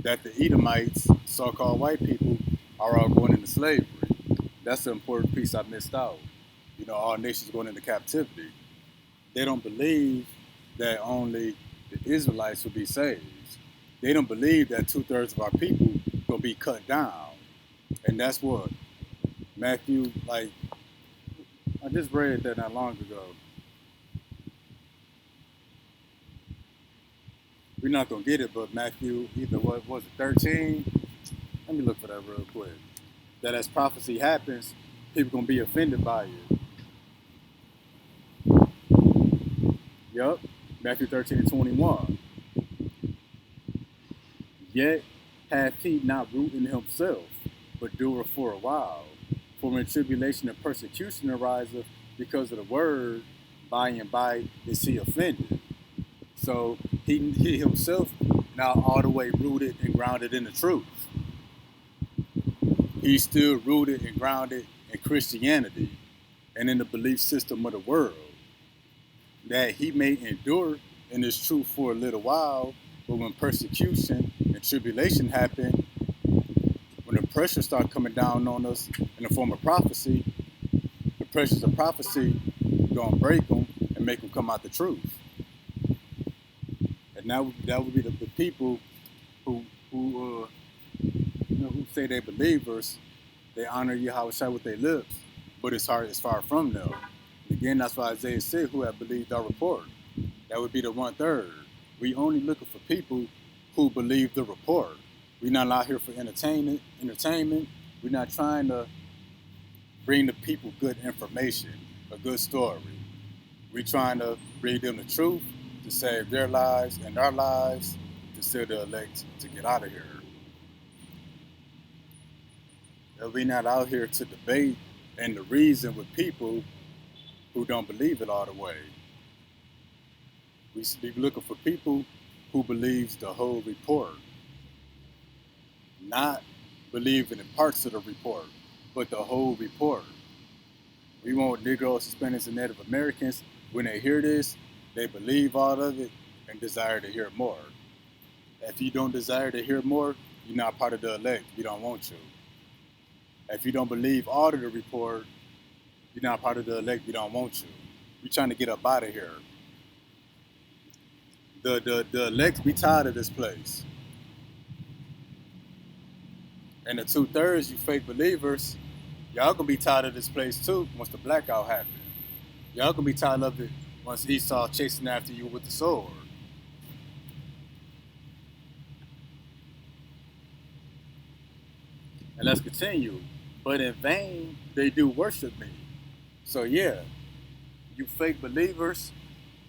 that the Edomites, so-called white people, are all going into slavery. That's the important piece I missed out. All nations going into captivity. They don't believe that only the Israelites will be saved. They don't believe that 2/3 of our people will be cut down. And that's what Matthew, I just read that not long ago. We're not going to get it, but Matthew, either what was it, 13? Let me look for that real quick. That as prophecy happens, people going to be offended by it. Yup, Matthew 13:21. Yet hath he not root in himself, but doeth for a while. For when tribulation and persecution ariseth because of the word, by and by is he offended. So he himself now all the way rooted and grounded in the truth. He's still rooted and grounded in Christianity and in the belief system of the world. That he may endure in his truth for a little while, but when persecution and tribulation happen, when the pressure start coming down on us in the form of prophecy, the pressures of prophecy gonna break them and make them come out the truth. And that would be the people who who say they believers, they honor YAHAWASHI with their lips, but his heart is far from them. And again, that's why Isaiah said, "Who have believed our report?" That would be the 1/3. We only looking for people who believe the report. We're not out here for entertainment. We're not trying to bring the people good information, a good story. We're trying to bring them the truth to save their lives and our lives, to seal the elect to get out of here. And we're not out here to debate and to reason with people who don't believe it all the way. We should be looking for people who believes the whole report, not believing in parts of the report, but the whole report. We want Negroes, Hispanics, and Native Americans, when they hear this, they believe all of it and desire to hear more. If you don't desire to hear more, you're not part of the elect. We don't want you. If you don't believe all of the report, you're not part of the elect. We don't want you. We're trying to get up out of here. The elect be tired of this place. And the 2/3, you fake believers, y'all gonna be tired of this place too once the blackout happens. Y'all gonna be tired of it once Esau chasing after you with the sword. And let's continue. But in vain they do worship me. So yeah, you fake believers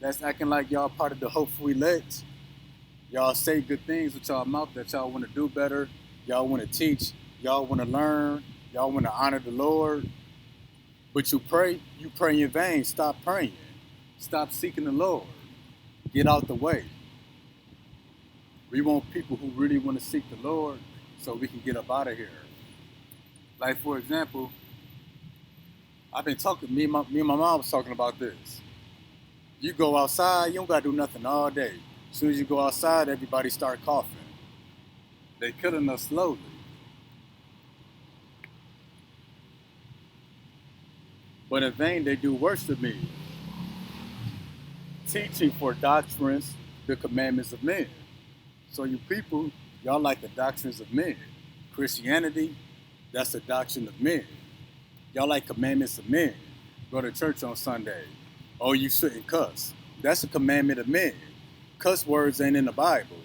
that's acting like y'all part of the hopeful elect. Y'all say good things with y'all mouth that y'all want to do better. Y'all want to teach. Y'all want to learn. Y'all want to honor the Lord. But you pray in vain. Stop praying. Stop seeking the Lord. Get out the way. We want people who really want to seek the Lord so we can get up out of here. Like, for example, I've been talking, me and my mom was talking about this. You go outside, you don't got to do nothing all day. As soon as you go outside, everybody start coughing. They killing us slowly. But in vain they do worship me, teaching for doctrines the commandments of men. So you people, y'all like the doctrines of men. Christianity, that's the doctrine of men. Y'all like commandments of men. Go to church on Sunday. Oh, you shouldn't cuss. That's a commandment of men. Cuss words ain't in the Bible.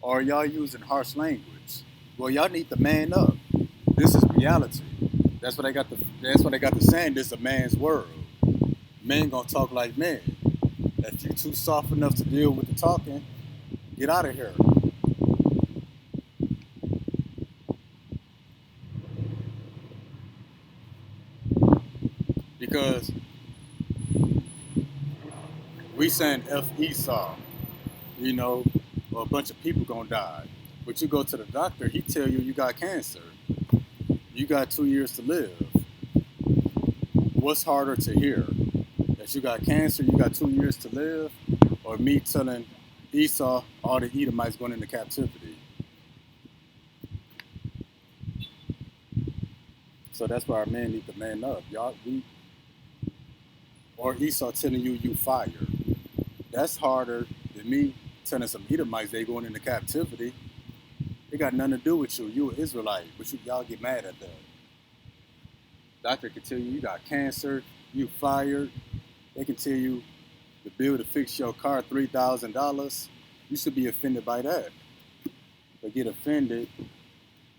Or y'all using harsh language. Well, y'all need to man up. This is reality. That's what I got the saying, this is a man's world. Men gonna talk like men. If you too soft enough to deal with the talking, get out of here. Because we saying F Esau, or a bunch of people gonna die. But you go to the doctor, he tell you got cancer. You got 2 years to live. What's harder to hear? That you got cancer, you got 2 years to live, or me telling Esau all the Edomites going into captivity? So that's why our men need to man up. Or Esau telling you fired. That's harder than me telling some Edomites they going into captivity. It got nothing to do with you. You an Israelite, but y'all get mad at that. Doctor can tell you got cancer, you fired. They can tell you the bill to fix your car, $3,000. You should be offended by that. They get offended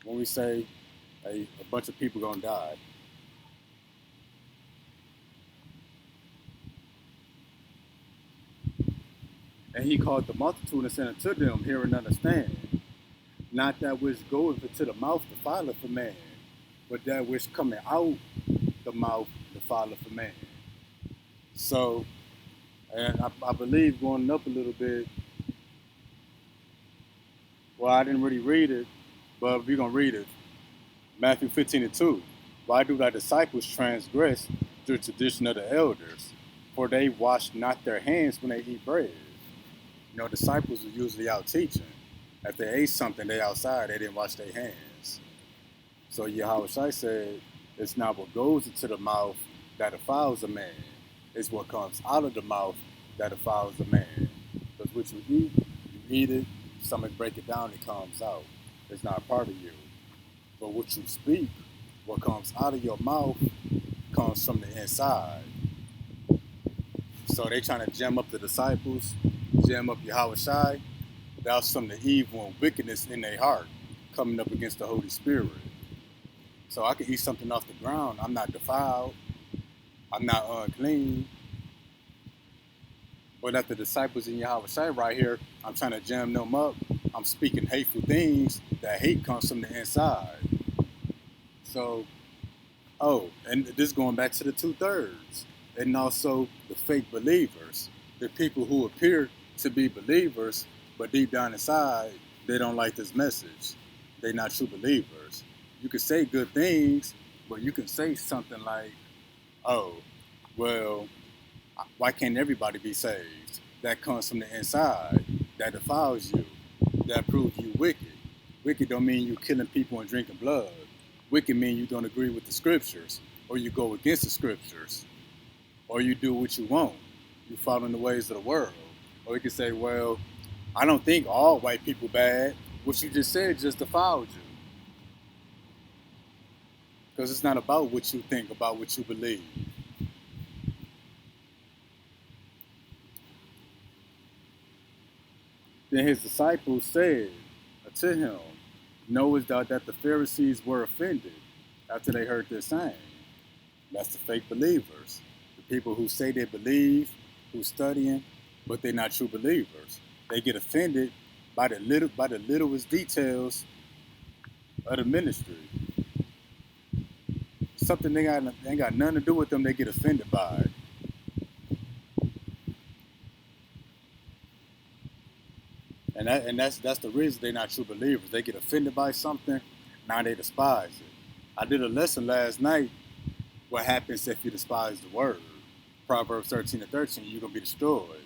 when we say, hey, a bunch of people gonna die. And he called the multitude and said unto them, hear and understand. Not that which goeth into the mouth defileth a man, but that which cometh out the mouth defileth a man. So, and I believe going up a little bit, well, I didn't really read it, But we're going to read it. Matthew 15:2. Why do thy disciples transgress the tradition of the elders? For they wash not their hands when they eat bread. You know, disciples are usually out teaching. If they ate something, they outside, they didn't wash their hands. So YAHAWASHI said, it's not what goes into the mouth that defiles a man. It's what comes out of the mouth that defiles a man. Because what you eat it, stomach break it down, it comes out. It's not a part of you. But what you speak, what comes out of your mouth, comes from the inside. So they trying to jam up the disciples, jam up YAHAWASHI. That's some of the evil and wickedness in their heart coming up against the Holy Spirit. So I can eat something off the ground. I'm not defiled. I'm not unclean. But at the disciples in YAHAWASHI right here, I'm trying to jam them up. I'm speaking hateful things. That hate comes from the inside. So, and this going back to the 2/3. And also the fake believers. The people who appear to be believers, but deep down inside, they don't like this message. They're not true believers. You can say good things, but you can say something like, oh, well, why can't everybody be saved? That comes from the inside. That defiles you. That proves you wicked. Wicked don't mean you killing people and drinking blood. Wicked mean you don't agree with the scriptures, or you go against the scriptures, or you do what you want. You follow in the ways of the world. Or you can say, well, I don't think all white people bad. What you just said just defiled you. Because it's not about what you think, about what you believe. Then his disciples said to him, knowest thou that the Pharisees were offended after they heard this saying? That's the fake believers. The people who say they believe, who studying, but they're not true believers. They get offended by the littlest details of the ministry. Something they ain't got nothing to do with them, they get offended by it. And that's the reason they're not true believers. They get offended by something, now they despise it. I did a lesson last night, what happens if you despise the word. Proverbs 13:13, you're going to be destroyed.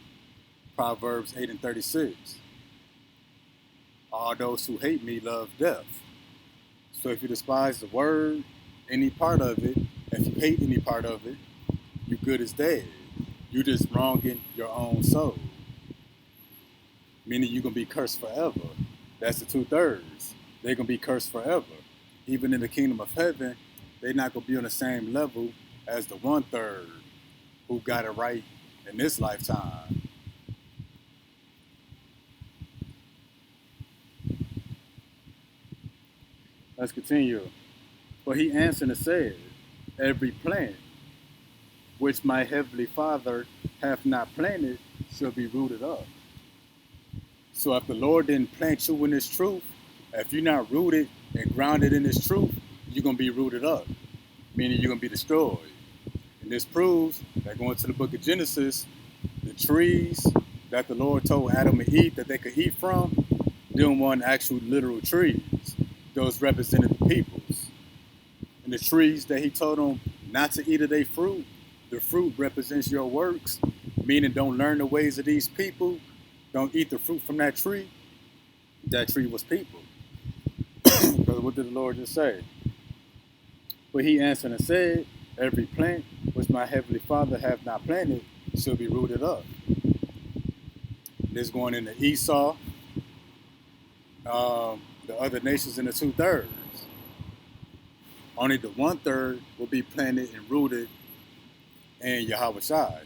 Proverbs 8:36, all those who hate me love death. So if you despise the word, any part of it, if you hate any part of it, you good as dead. You just wronging your own soul. Meaning you're going to be cursed forever. That's the 2/3. They're going to be cursed forever. Even in the kingdom of heaven, they're not going to be on the same level as the 1/3 who got it right in this lifetime. Let's continue. But he answered and said, every plant which my heavenly Father hath not planted shall be rooted up. So if the Lord didn't plant you in this truth, if you're not rooted and grounded in this truth, you're going to be rooted up, meaning you're going to be destroyed. And this proves that going to the book of Genesis, the trees that the Lord told Adam and Eve that they could eat from, them weren't actual literal trees. Those represented the peoples. And the trees that he told them not to eat of their fruit, the fruit represents your works, meaning don't learn the ways of these people, don't eat the fruit from that tree. That tree was people. Because what did the Lord just say? But he answered and said, every plant which my heavenly Father hath not planted shall be rooted up. This going into Esau, the other nations in the 2/3. Only the 1/3 will be planted and rooted in YAHAWASHI.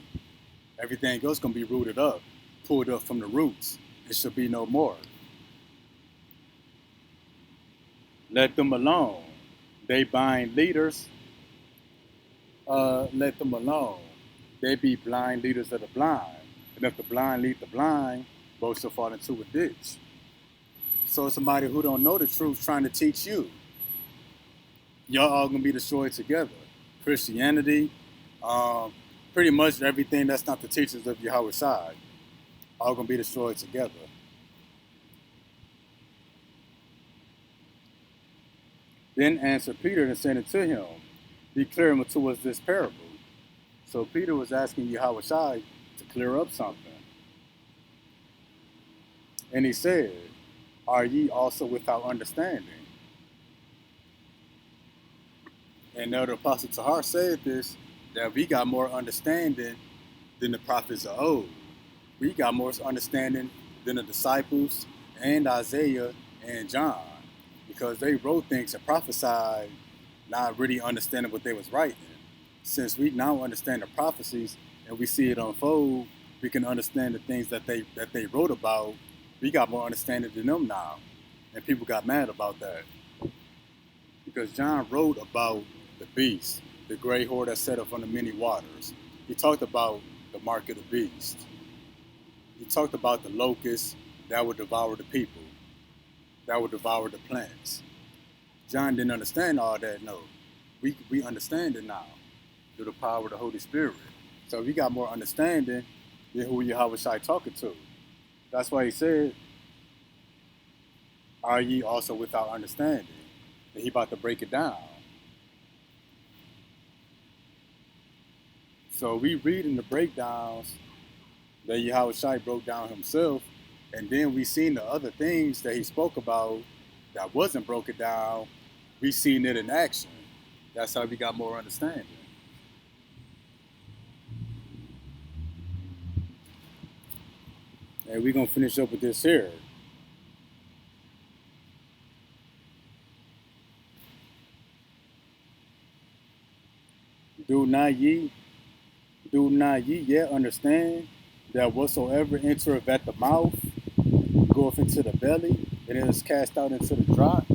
Everything else going to be rooted up, pulled up from the roots. It shall be no more. Let them alone. They bind leaders. Let them alone. They be blind leaders of the blind. And if the blind lead the blind, both shall fall into a ditch. So somebody who don't know the truth trying to teach you, y'all all going to be destroyed together. Christianity, pretty much everything that's not the teachers of YAHAWASHI, all going to be destroyed together. Then answered Peter and said unto him, declare unto us this parable. So Peter was asking YAHAWASHI to clear up something. And he said, are ye also without understanding? And Elder Apostle Tahar said this, that we got more understanding than the prophets of old. We got more understanding than the disciples and Isaiah and John, because they wrote things and prophesied, not really understanding what they was writing. Since we now understand the prophecies and we see it unfold, we can understand the things that they wrote about. We got more understanding than them now, and people got mad about that, because John wrote about the beast, the great horde that set up on the many waters. He talked about the mark of the beast. He talked about the locusts that would devour the people, that would devour the plants. John didn't understand all that, no. We understand it now through the power of the Holy Spirit. So we got more understanding than who YAHAWASHI talking to. That's why he said, are ye also without understanding? And he about to break it down. So we read in the breakdowns that YAHAWASHI broke down himself, and then we seen the other things that he spoke about that wasn't broken down. We seen it in action. That's how we got more understanding. And we're going to finish up with this here. Do not ye yet understand that whatsoever entereth at the mouth goeth into the belly, and it is cast out into the draught?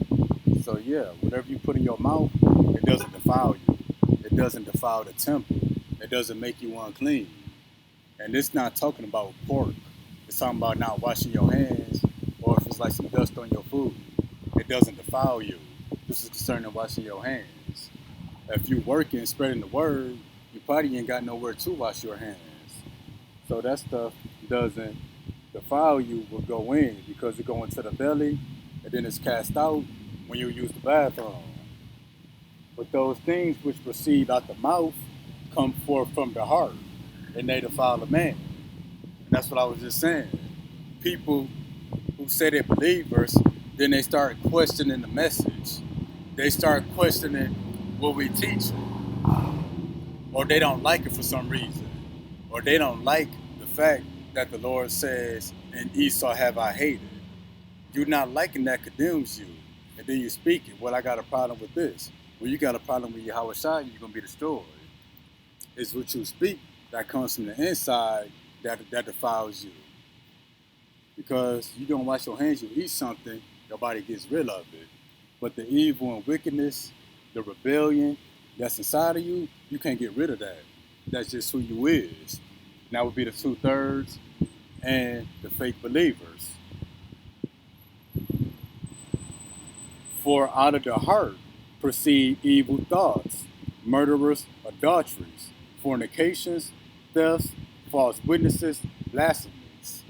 So yeah, whatever you put in your mouth, it doesn't defile you. It doesn't defile the temple. It doesn't make you unclean. And it's not talking about pork. It's talking about not washing your hands, or if it's like some dust on your food. It doesn't defile you. This is concerning washing your hands. If you working, spreading the word, you probably ain't got nowhere to wash your hands. So that stuff doesn't defile you, will go in, because it go into the belly, and then it's cast out when you use the bathroom. But those things which proceed out the mouth come forth from the heart, and they defile a man. And that's what I was just saying. People who say they're believers, then they start questioning the message. They start questioning what we teach, or they don't like it for some reason, or they don't like the fact that the Lord says, "In Esau have I hated." You not liking that condemns you, and then you speak it. Well, I got a problem with this. Well, you got a problem with YAHAWASHI, you're gonna be destroyed. It's what you speak that comes from the inside that defiles you. Because you don't wash your hands, you eat something, your body gets rid of it. But the evil and wickedness, the rebellion that's inside of you, you can't get rid of that. That's just who you is. And that would be the 2/3 and the fake believers. For out of the heart proceed evil thoughts, murderers, adulteries, fornications, thefts, false witnesses, blasphemies.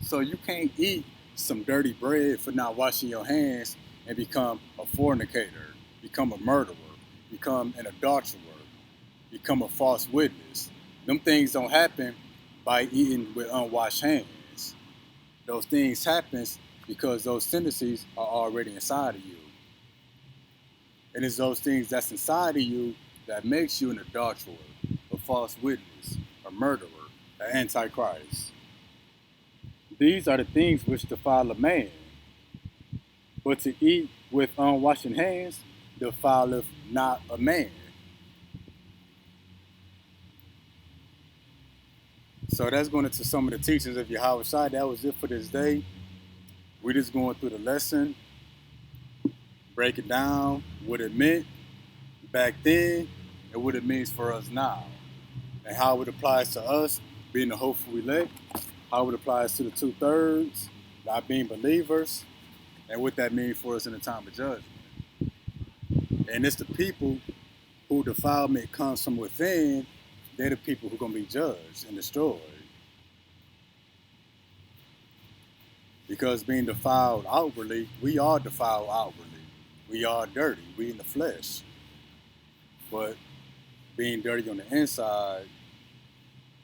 So you can't eat some dirty bread for not washing your hands and become a fornicator, become a murderer, become an adulterer, become a false witness. Them things don't happen by eating with unwashed hands. Those things happen because those tendencies are already inside of you. And it's those things that's inside of you that makes you an adulterer, a false witness, a murderer, an antichrist. These are the things which defile a man. But to eat with unwashed hands defileth not a man. So that's going into some of the teachings of YAHAWASHI. That was it for this day. We're just going through the lesson, break it down, what it meant back then, and what it means for us now, and how it applies to us being the hopeful elect, how it applies to the 2/3, not being believers, and what that means for us in the time of judgment. And it's the people who defilement comes from within, they're the people who are going to be judged and destroyed. Because being defiled outwardly, we are defiled outwardly. We are dirty. We in the flesh. But being dirty on the inside,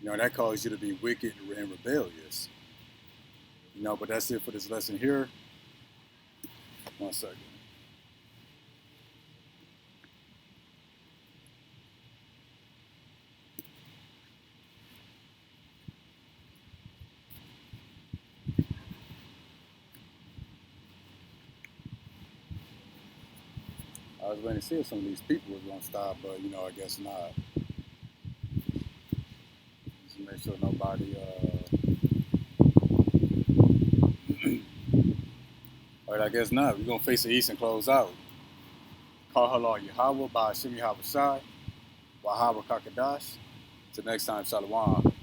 that causes you to be wicked and rebellious. But that's it for this lesson here. One second. I was waiting to see if some of these people was gonna stop, but I guess not. Just make sure nobody. All right, I guess not. We're gonna face the east and close out. Call halal Yahawah by Hashem YAHAWASHI, Wahawa Kakadash. Till next time, Shalom.